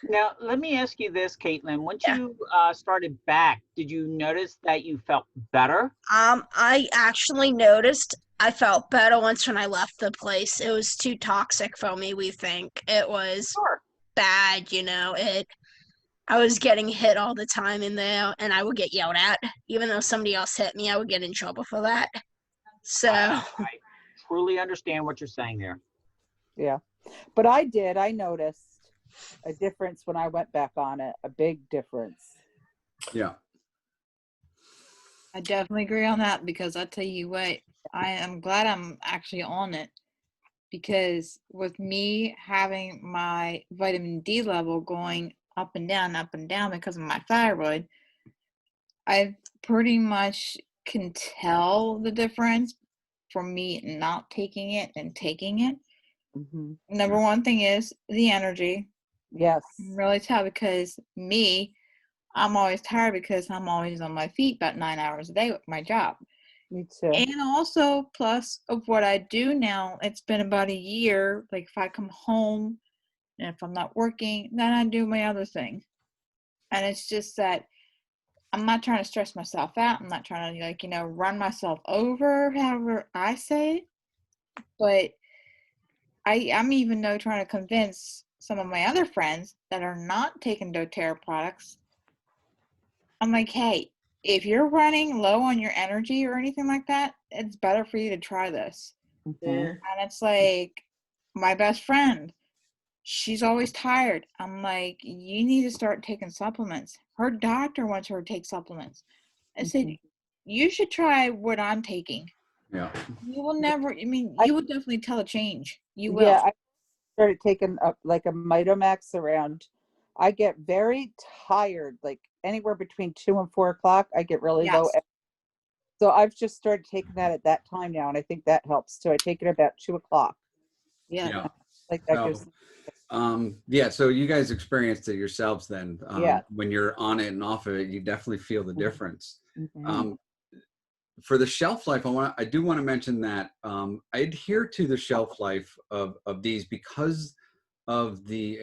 Now, let me ask you this, Caitlin. Once you started back, did you notice that you felt better? I actually noticed I felt better once when I left the place. It was too toxic for me, we think. It was bad, I was getting hit all the time in there, and I would get yelled at. Even though somebody else hit me, I would get in trouble for that. So I truly understand what you're saying there. Yeah, but I noticed a difference when I went back on it, a big difference. Yeah. I definitely agree on that, because I tell you what, I am glad I'm actually on it, because with me having my vitamin D level going up and down because of my thyroid, I pretty much can tell the difference for me not taking it and taking it. Hmm. Number one thing is the energy. Yes. I'm really tired because I'm always tired because I'm always on my feet about 9 hours a day with my job. Me too. And also, plus of what I do now, it's been about a year. Like if I come home and if I'm not working, then I do my other thing. And it's just that I'm not trying to stress myself out. I'm not trying to, like, run myself over, however I say it. But I'm even though trying to convince some of my other friends that are not taking doTERRA products. I'm like, hey, if you're running low on your energy or anything like that, it's better for you to try this. Mhm. Yeah. And it's like my best friend, she's always tired. I'm like, you need to start taking supplements. Her doctor wants her to take supplements. I said, Mhm. you should try what I'm taking. Yeah. You will never, you will definitely tell a change. You will. Yeah, I started taking like a Mitomax around. I get very tired, like anywhere between 2 and 4 o'clock. I get really low. Yes. So I've just started taking that at that time now, and I think that helps too. I take it about 2 o'clock. Yeah. Yeah. Like that So, gives. yeah, so you guys experienced it yourselves then. Yeah. When you're on it and off of it, you definitely feel the difference. Mhm. For the shelf life, I do want to mention that I adhere to the shelf life of these because of the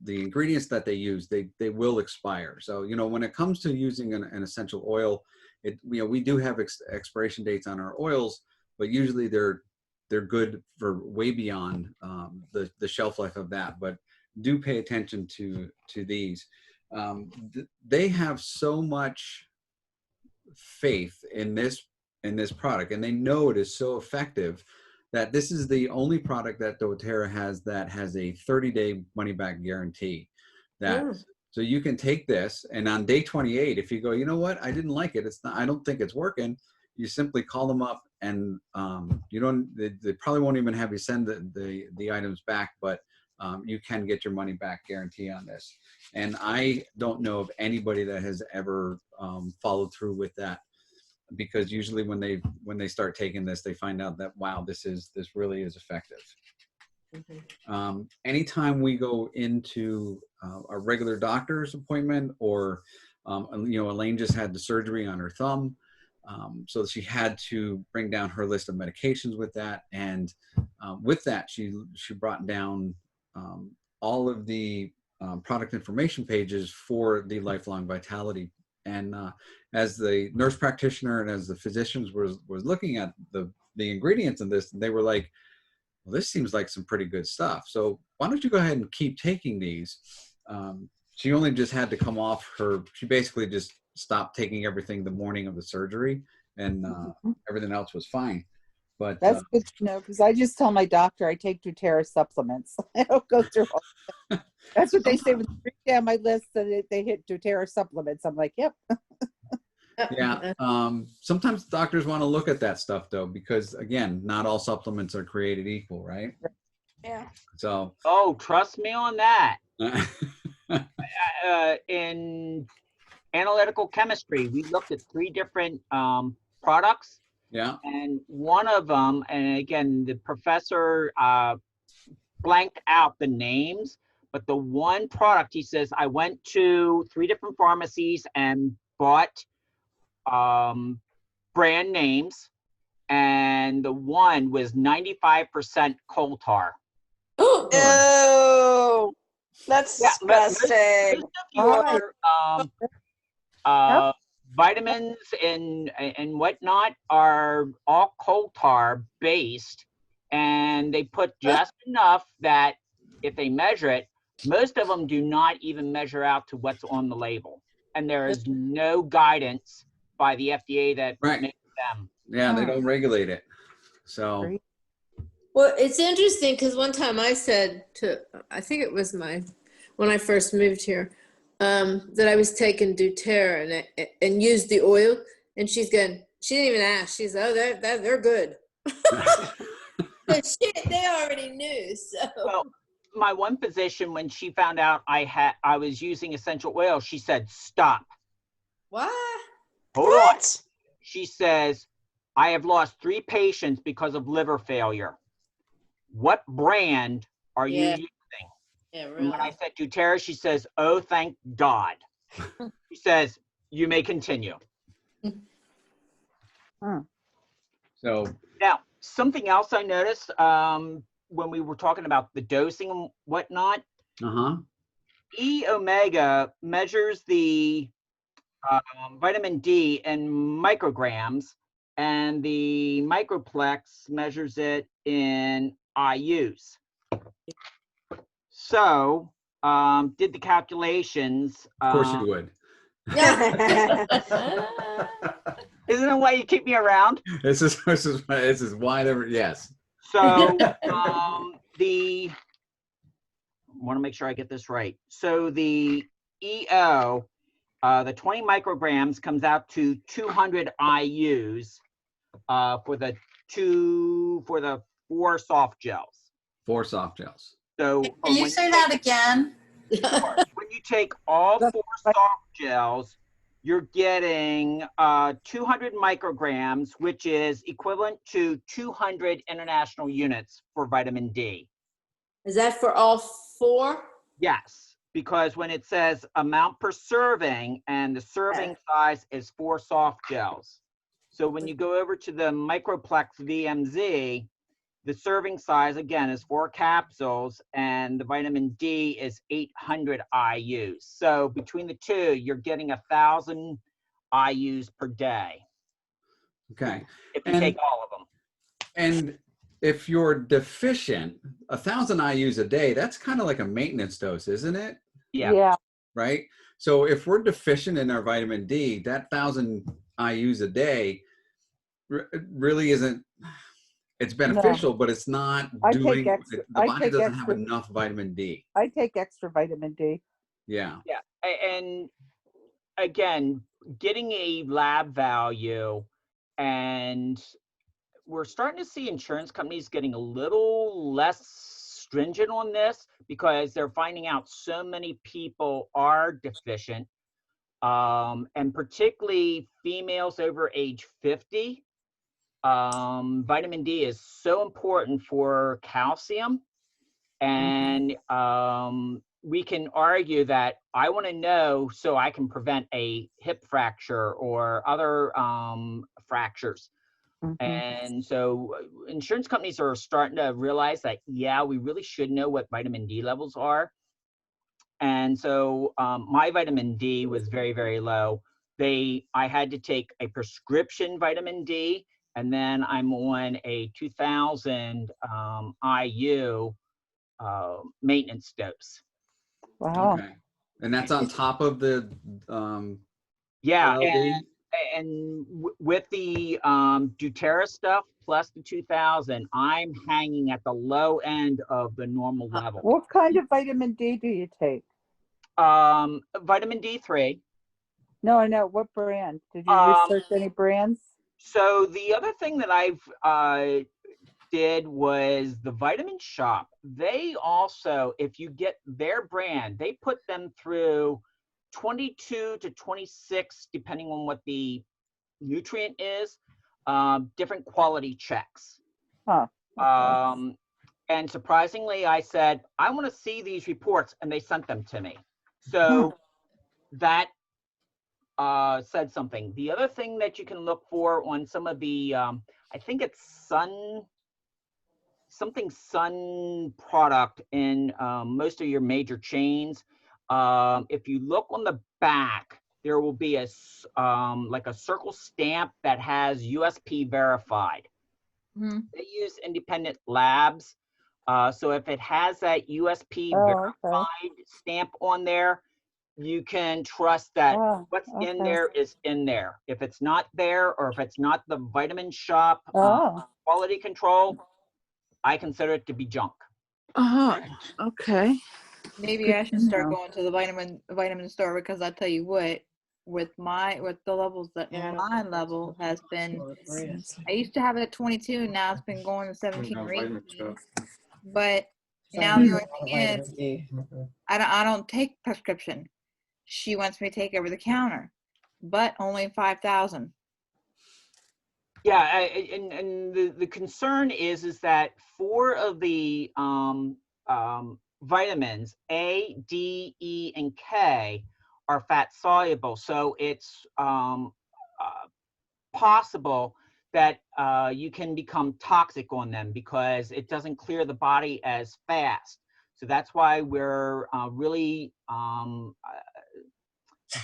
ingredients that they use. They will expire. So when it comes to using an essential oil, we do have expiration dates on our oils, but usually they're good for way beyond the shelf life of that. But do pay attention to these. They have so much faith in this product, and they know it is so effective that this is the only product that doTERRA has that has a 30-day money-back guarantee. So you can take this, and on day 28, if you go, you know what, I didn't like it, I don't think it's working, you simply call them up, and they probably won't even have you send the items back, but you can get your money back guarantee on this. And I don't know of anybody that has ever followed through with that, because usually when they start taking this, they find out that, wow, this really is effective. Anytime we go into a regular doctor's appointment, or Elaine just had the surgery on her thumb, so she had to bring down her list of medications with that, and with that she brought down all of the product information pages for the Lifelong Vitality. And as the nurse practitioner and as the physicians was looking at the ingredients in this, they were like, well, this seems like some pretty good stuff. So why don't you go ahead and keep taking these? She only just had to come off she basically just stopped taking everything the morning of the surgery, and everything else was fine. But That's good to know, because I just tell my doctor I take doTERRA supplements. I don't go through all that. That's what they say when they read down my list, that they hit doTERRA supplements. I'm like, yep. yeah. Sometimes doctors want to look at that stuff, though, because again, not all supplements are created equal, right? Yeah. So. Oh, trust me on that. In analytical chemistry, we looked at 3 different products. Yeah. And one of them, and again, the professor blanked out the names, but the one product, he says, I went to 3 different pharmacies and bought brand names, and the one was 95% coal tar. Oh, that's disgusting. Most of your vitamins and whatnot are all coal tar based, and they put just enough that if they measure it, most of them do not even measure out to what's on the label, and there is no guidance by the FDA that makes them. Yeah, they don't regulate it. So. Well, it's interesting because one time I said I think it was when I first moved here, that I was taking doTERRA and used the oil, and she didn't even ask. She's, oh, they're good. But shit, they already knew. So. Well, my one physician, when she found out I was using essential oil, she said, stop. What? Hold on. She says, I have lost 3 patients because of liver failure. What brand are you Yeah. using? Yeah, And really. when I said doTERRA, she says, oh, thank God. She says, you may continue. So, Now, something else I noticed when we were talking about the dosing and whatnot, E omega measures the vitamin D in micrograms, and the microplex measures it in IUs. So, did the calculations. of course you would. Isn't that why you keep me around? This is why they were, yes. So, the, want to make sure I get this right. So the EO, the 20 micrograms comes out to 200 IUs for the 4 soft gels. 4 soft gels. So Can you say that again? when you take all 4 soft gels, you're getting 200 micrograms, which is equivalent to 200 international units for vitamin D. Is that for all 4? Yes, because when it says amount per serving, and the serving size is 4 soft gels. So when you go over to the Microplex VMZ, the serving size again is 4 capsules, and the vitamin D is 800 IUs. So between the two, you're getting 1,000 IUs per day. Okay. If you take all of them. And if you're deficient, 1,000 IUs a day, that's kind of like a maintenance dose, isn't it? Yeah. Right? So if we're deficient in our vitamin D, that 1,000 IUs a day really isn't, it's beneficial, but it's not doing, the body doesn't have enough vitamin D. I take extra vitamin D. Yeah. Yeah. And again, getting a lab value, and we're starting to see insurance companies getting a little less stringent on this because they're finding out so many people are deficient, and particularly females over age 50. Vitamin D is so important for calcium, and we can argue that I want to know so I can prevent a hip fracture or other fractures. And so insurance companies are starting to realize that, yeah, we really should know what vitamin D levels are. And so my vitamin D was very, very low. I had to take a prescription vitamin D, and then I'm on a 2,000 IU maintenance dose. Wow. Okay. And that's on top of the yeah, LLV? and with the doTERRA stuff plus the 2,000, I'm hanging at the low end of the normal level. What kind of vitamin D do you take? Vitamin D3. No, I know. What brand? Did you research any brands? So the other thing that I've did was the Vitamin Shop. They also, if you get their brand, they put them through 22 to 26, depending on what the nutrient is, different quality checks. Huh. Okay. And surprisingly, I said, I want to see these reports, and they sent them to me. So that said something. The other thing that you can look for on some of the, I think it's sun product in most of your major chains. If you look on the back, there will be a like a circle stamp that has USP verified. They use independent labs. So if it has that USP verified stamp on there, you can trust that what's in there is in there. If it's not there, or if it's not the Vitamin Shop quality control, I consider it to be junk. Okay. Maybe I should start going to the vitamin store, because I tell you what, with the levels that my level has been, I used to have it at 22, now it's been going to 17 or 18. But now the only thing is, I don't take prescription. She wants me to take over the counter, but only 5,000. Yeah, and the concern is that 4 of the vitamins A, D, E, and K are fat soluble. So it's possible that you can become toxic on them because it doesn't clear the body as fast. So that's why we're really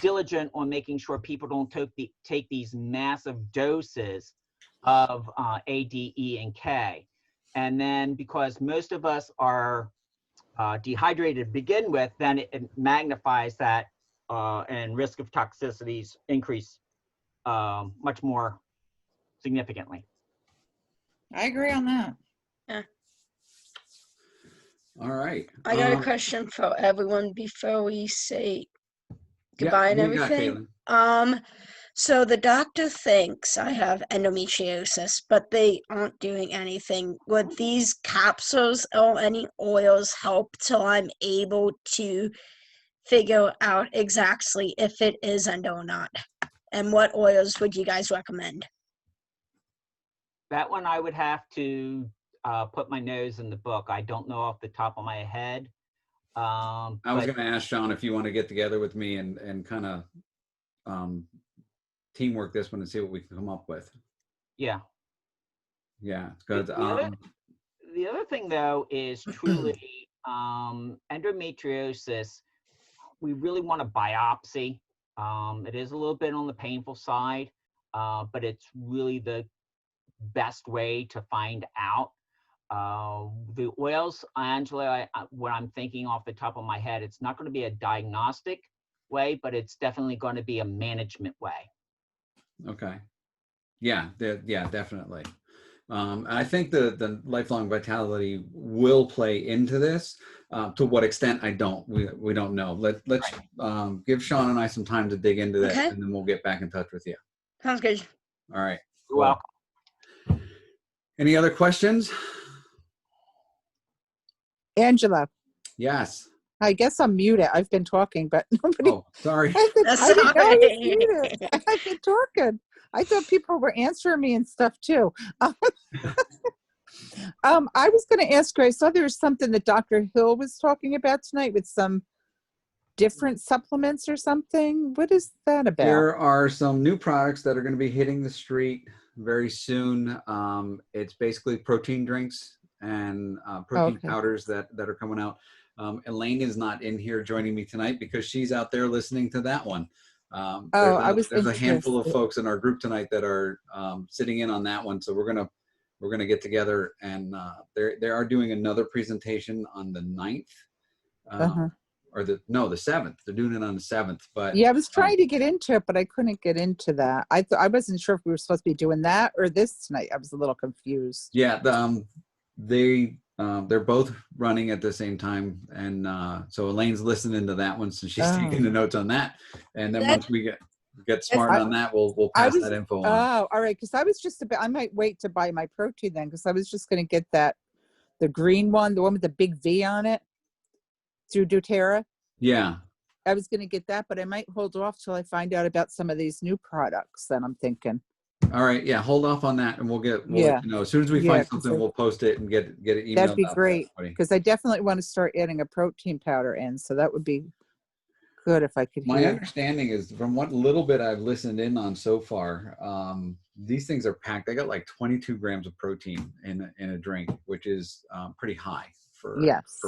diligent on making sure people don't take these massive doses of A, D, E, and K. And then because most of us are dehydrated to begin with, then it magnifies that and risk of toxicities increase much more significantly. I agree on that. All right. I got a question for everyone before we say goodbye and what do you got, everything. Caitlin? So the doctor thinks I have endometriosis, but they aren't doing anything. Would these capsules or any oils help till I'm able to figure out exactly if it is endo or not? And what oils would you guys recommend? That one I would have to put my nose in the book. I don't know off the top of my head. I was going to ask Sean if you want to get together with me and kind of teamwork this one and see what we can come up with. Yeah. Yeah, because the other thing though is truly endometriosis. We really want a biopsy. It is a little bit on the painful side, but it's really the best way to find out. The oils, Angela, what I'm thinking off the top of my head, it's not going to be a diagnostic way, but it's definitely going to be a management way. Okay. Yeah, definitely. I think the lifelong vitality will play into this. To what extent, I don't. We don't know. Let's give Sean and I some time to dig into that, Okay. and then we'll get back in touch with you. Sounds good. All right. You're welcome. Any other questions? Angela, Yes. I guess I'm muted. I've been talking, but nobody. Oh, sorry. I didn't know I was Sorry. muted. I've been talking. I thought people were answering me and stuff too. I was going to ask her. I saw there was something that Dr. Hill was talking about tonight with some different supplements or something. What is that about? There are some new products that are going to be hitting the street very soon. It's basically protein drinks and protein powders that are coming out. Elaine is not in here joining me tonight because she's out there listening to that one. There's a handful of folks in our group tonight that are sitting in on that one. So we're gonna get together, and they are doing another presentation on the 9th. Or the 7th. They're doing it on the 7th. But yeah, I was trying to get into it, but I couldn't get into that. I wasn't sure if we were supposed to be doing that or this tonight. I was a little confused. Yeah, they're both running at the same time, and so Elaine's listening to that one, so she's taking the notes on that. And then once we get smart on that, we'll pass that info on. Oh, all right. Because I was just I might wait to buy my protein then, because I was just going to get the green one, the one with the big V on it, through doTERRA. Yeah. I was going to get that, but I might hold off till I find out about some of these new products. Then I'm thinking. All right. Yeah. Hold off on that, and we'll let you know as soon as we find something. We'll post it and get it emailed. That'd be great, because I definitely want to start adding a protein powder in. So that would be good if I could. My understanding is, from what little bit I've listened in on so far, these things are packed. I got like 22 grams of protein in a drink, which is pretty high for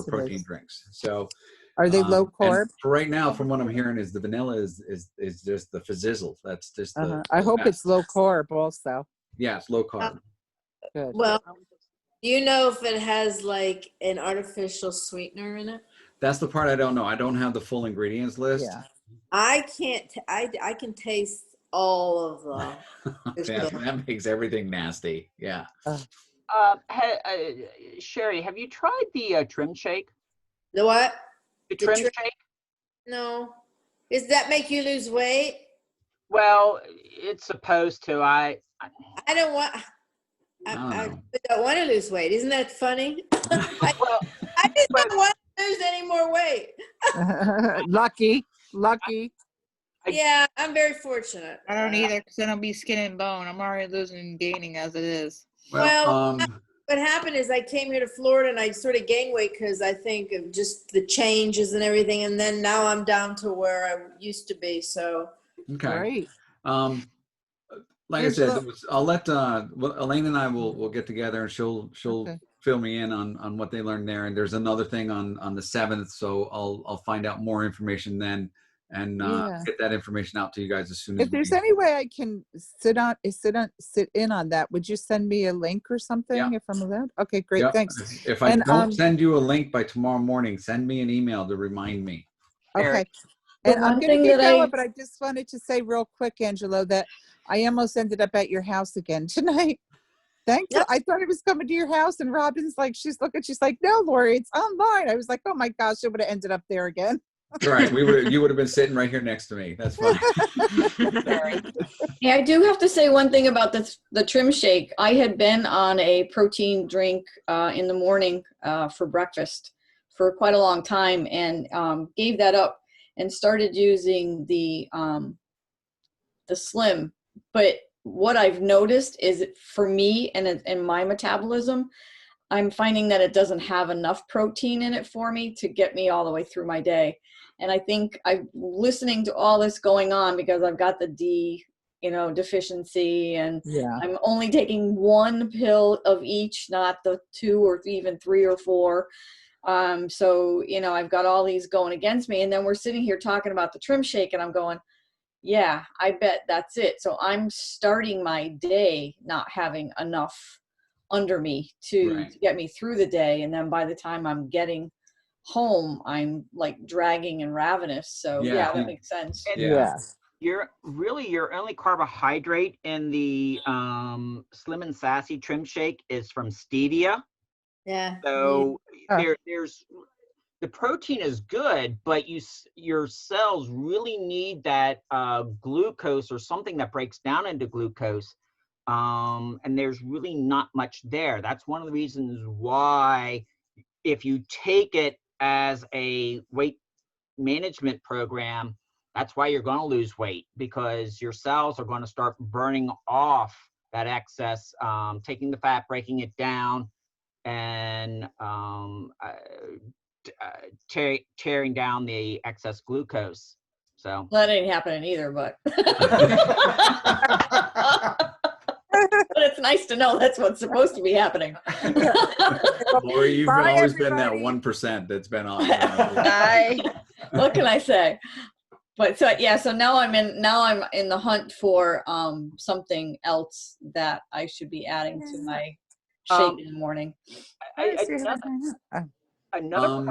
protein drinks. So. Are they low carb? For right now, from what I'm hearing, is the vanilla is just the fizzizzle. That's just the I hope it's low carb also. Yeah, it's low carb. Good. Well, do you know if it has like an artificial sweetener in it? That's the part I don't know. I don't have the full ingredients list. Yeah. I can't. I can taste all of them. That makes everything nasty. Yeah. Sherry, have you tried the trim shake? The what? The trim shake? No. Does that make you lose weight? Well, it's supposed to. I don't want. I don't want to lose weight. Isn't that funny? I just don't want to lose any more weight. Lucky. Yeah, I'm very fortunate. I don't either because I don't be skin and bone. I'm already losing and gaining as it is. Well, what happened is I came here to Florida and I sort of gained weight because I think of just the changes and everything. And then now I'm down to where I used to be. So. Okay. Great. Like I said, Angela- I'll let Elaine and I will get together, and she'll Okay. fill me in on what they learned there. And there's another thing on the 7th, so I'll find out more information then, and Yeah. get that information out to you guys as soon as. If there's any way I can sit in on that, would you send me a link or something if I'm allowed? Okay, great. Yep. Thanks. If I And, don't send you a link by tomorrow morning, send me an email to remind me. Okay. The And I'm one going to thing get that going, but I just wanted to say real quick, Angelo, that I almost ended up at your house again tonight. Thank you. Yep. I thought I was coming to your house, and Robin's like, she's like, no, Lori, it's online. I was like, oh my gosh, I would have ended up there again. All right, you would have been sitting right here next to me. That's fine. Sorry. Yeah, I do have to say one thing about the trim shake. I had been on a protein drink in the morning for breakfast for quite a long time, and gave that up and started using the Slim. But what I've noticed is for me and my metabolism, I'm finding that it doesn't have enough protein in it for me to get me all the way through my day. And I think I'm listening to all this going on because I've got the D, deficiency, and Yeah. I'm only taking one pill of each, not the 2 or even 3 or 4. So, I've got all these going against me. And then we're sitting here talking about the trim shake, and I'm going, yeah, I bet that's it. So I'm starting my day not having enough under me to get me through the day. And then by the time I'm getting home, I'm like dragging and ravenous. So yeah, that makes sense. Yeah. Your only carbohydrate in the Slim and Sassy Trim Shake is from stevia. Yeah. So Oh. there's the protein is good, but your cells really need that glucose or something that breaks down into glucose. And there's really not much there. That's one of the reasons why, if you take it as a weight management program, that's why you're going to lose weight, because your cells are going to start burning off that excess, taking the fat, breaking it down, and tearing down the excess glucose. So that ain't happening either, but but it's nice to know that's what's supposed to be happening. Lori, you've Bye, always been that everybody. 1% that's been on. What can I say? But so yeah, so now I'm in the hunt for something else that I should be adding to my shake in the morning. Another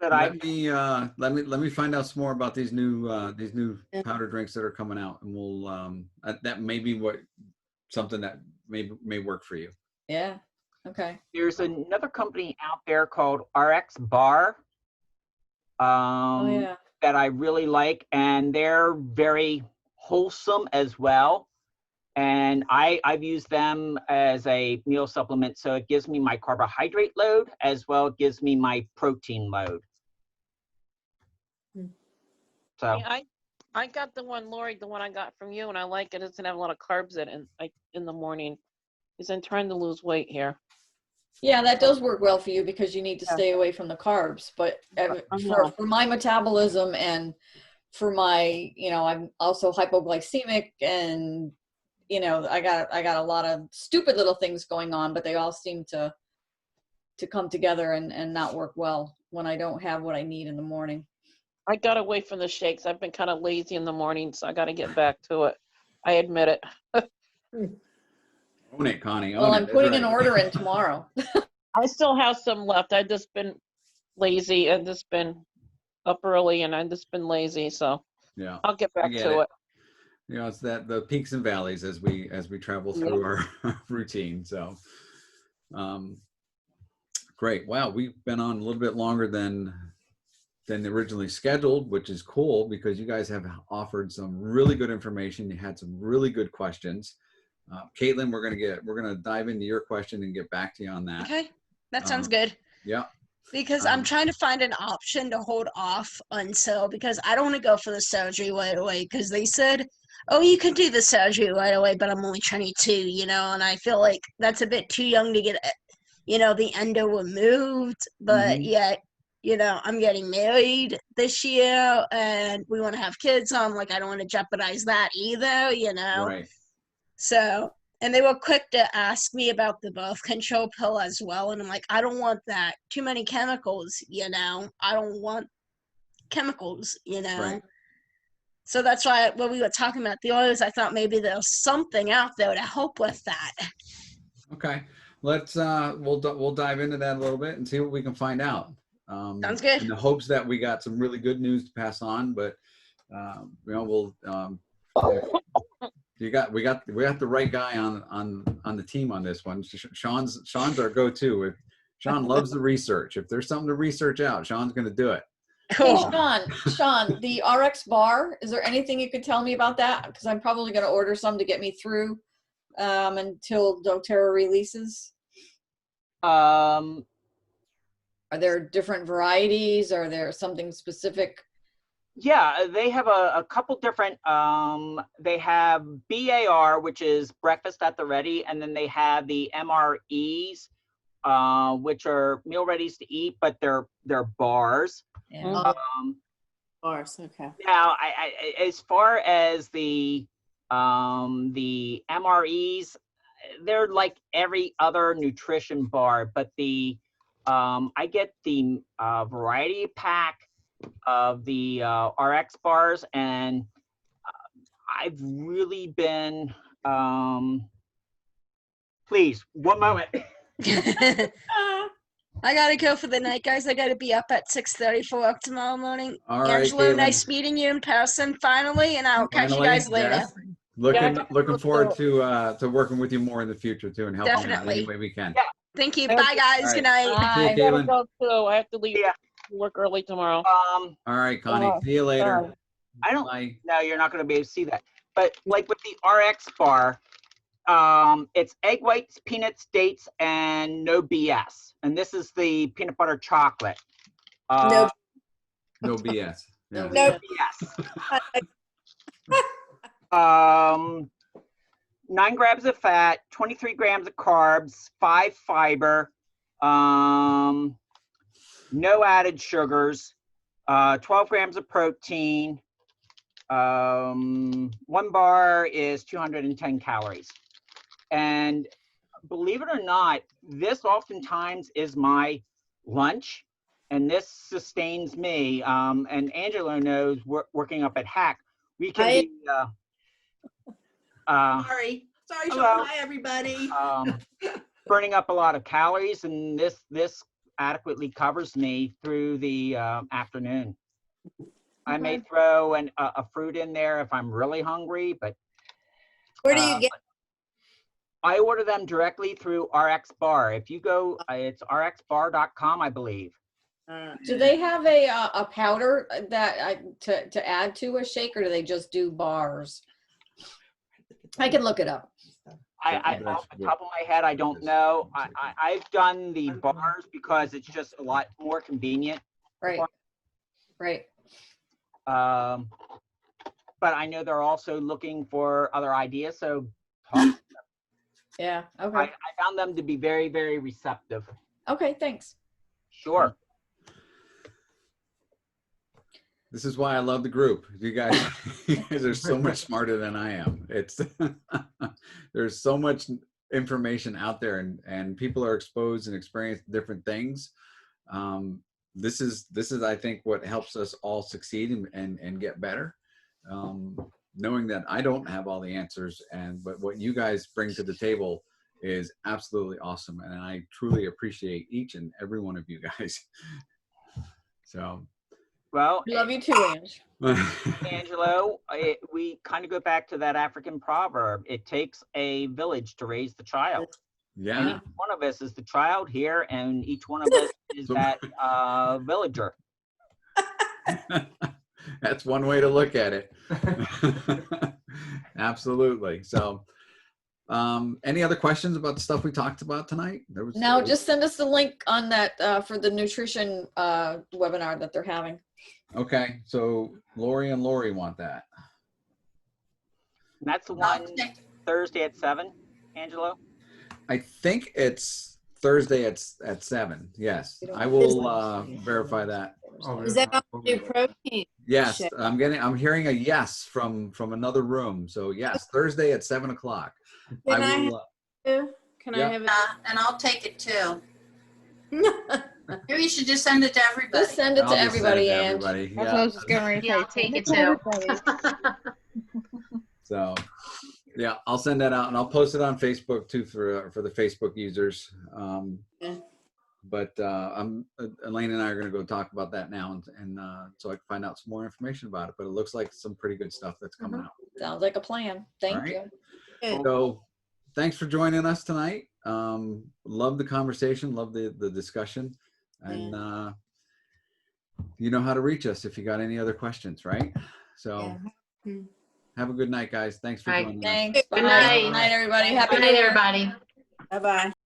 product that let me find out some more about these new powder drinks that are coming out, and we'll that may be something that may work for you. Yeah. Okay. There's another company out there called RX Bar. That I really like, and they're very wholesome as well. And I've used them as a meal supplement, so it gives me my carbohydrate load as well. It gives me my protein load. So I got the one, Lori, the one I got from you, and I like it. It doesn't have a lot of carbs in it in the morning, because I'm trying to lose weight here. Yeah, that does work well for you because you need to stay away from the carbs. But for my metabolism and for my, I'm also hypoglycemic, and I got a lot of stupid little things going on, but they all seem to come together and not work well when I don't have what I need in the morning. I got away from the shakes. I've been kind of lazy in the morning, so I got to get back to it. I admit it. Own it, Connie. Well, I'm putting an order in tomorrow. I still have some left. I've just been lazy. I've just been up early, and I've just been lazy. So yeah, I'll get back to it. It's the peaks and valleys as we travel through our routine. So, great. Wow, we've been on a little bit longer than originally scheduled, which is cool because you guys have offered some really good information. You had some really good questions. Caitlin, we're gonna dive into your question and get back to you on that. Okay, that sounds good. Yeah. Because I'm trying to find an option to hold off until, because I don't want to go for the surgery right away, because they said, oh, you can do the surgery right away, but I'm only 22, you know, and I feel like that's a bit too young to get, you know, the endo removed, but yet, you know, I'm getting married this year and we want to have kids, so I'm like, I don't want to jeopardize that either, you know. Right. So, and they were quick to ask me about the birth control pill as well, and I'm like, I don't want that. Too many chemicals, you know. I don't want chemicals, you know. Right. So that's why when we were talking about the oils, I thought maybe there's something out there to help with that. Okay. Let's we'll dive into that a little bit and see what we can find out. Sounds good. In the hopes that we got some really good news to pass on, but you know, we'll we got the right guy on the team on this one. Sean's our go-to. Sean loves the research. If there's something to research out, Sean's going to do it. Hey, Sean, the RX bar, is there anything you could tell me about that? Because I'm probably going to order some to get me through until doTERRA releases. Are there different varieties? Are there something specific? Yeah, they have a couple different, they have BAR, which is breakfast at the ready, and then they have the MREs, which are meal readies to eat, but they're bars. Yeah. Bars, okay. Now, I as far as the MREs, they're like every other nutrition bar, but the I get the variety pack of the RX bars, and I've really been please, one moment. I gotta go for the night, guys. I gotta be up at 6:30 for work tomorrow morning. All right, Angelo, Caitlin. nice meeting you in person finally, and I'll catch you guys later. Yes. Looking forward to working with you more in the future too, and helping out Definitely. any way we can. Yeah. Thank you. Bye, Bye, guys. right. Good night. See you, Bye. Caitlin. Go too. I have to leave Yeah. work early tomorrow. All right, Connie. See you later. I don't Bye. No, you're not going to be able to see that. But like with the RX bar, it's egg whites, peanuts, dates, and no BS. And this is the peanut butter chocolate. No. No BS. Yeah. No. BS. 9 grams of fat, 23 grams of carbs, 5 fiber, no added sugars, 12 grams of protein. 1 bar is 210 calories. And believe it or not, this oftentimes is my lunch, and this sustains me. And Angelo knows, working up at Hack, we can be Sorry, hello. Sean. Hi, everybody. Burning up a lot of calories, and this adequately covers me through the afternoon. I may throw a fruit in there if I'm really hungry, but Where do you get? I order them directly through RX Bar. If you go, it's rxbar.com, I believe. Do they have a powder that to add to a shake, or do they just do bars? I can look it up. I off the top of my head, I don't know. I've done the bars because it's just a lot more convenient. Right. Right. But I know they're also looking for other ideas. So talk. Yeah. Okay. I found them to be very, very receptive. Okay. Thanks. Sure. This is why I love the group. You guys are so much smarter than I am. It's there's so much information out there, and people are exposed and experience different things. This is I think what helps us all succeed and get better. Knowing that I don't have all the answers, but what you guys bring to the table is absolutely awesome, and I truly appreciate each and every one of you guys. So. Well, We love you too, Ange. Angelo, we kind of go back to that African proverb. It takes a village to raise the child. Yeah. And each one of us is the child here, and each one of us is that villager. That's one way to look at it. Absolutely. So Any other questions about the stuff we talked about tonight? There was No, just send us the link on that for the nutrition webinar that they're having. Okay, so Lori and Lori want that. That's the I'll one take- Thursday at 7, Angelo? I think it's Thursday at 7. Yes, I will verify that. Is that on the new protein? Yes, Shit. I'm hearing a yes from another room. So yes, Thursday at 7 o'clock. Can I I will. Can Yeah. I have it? And I'll take it too. Maybe you should just send it to everybody. Just send it I'll to just send it everybody, to and everybody. That's what I Yeah. was just getting ready to Yeah, say. I'll take it Send too. everybody. So, yeah, I'll send that out and I'll post it on Facebook too for the Facebook users. Yeah. But Elaine and I are going to go talk about that now, and so I can find out some more information about it. But it looks like some pretty good stuff that's coming out. sounds like a plan. Thank Right. you. Good. So, thanks for joining us tonight. Love the conversation, love the discussion, and you know how to reach us if you got any other questions, right? So, Yeah. have a good night, guys. Thanks for All right. joining us. Thanks. Good Bye. night. Good night, everybody. Happy Good New night, Year. everybody. Bye-bye.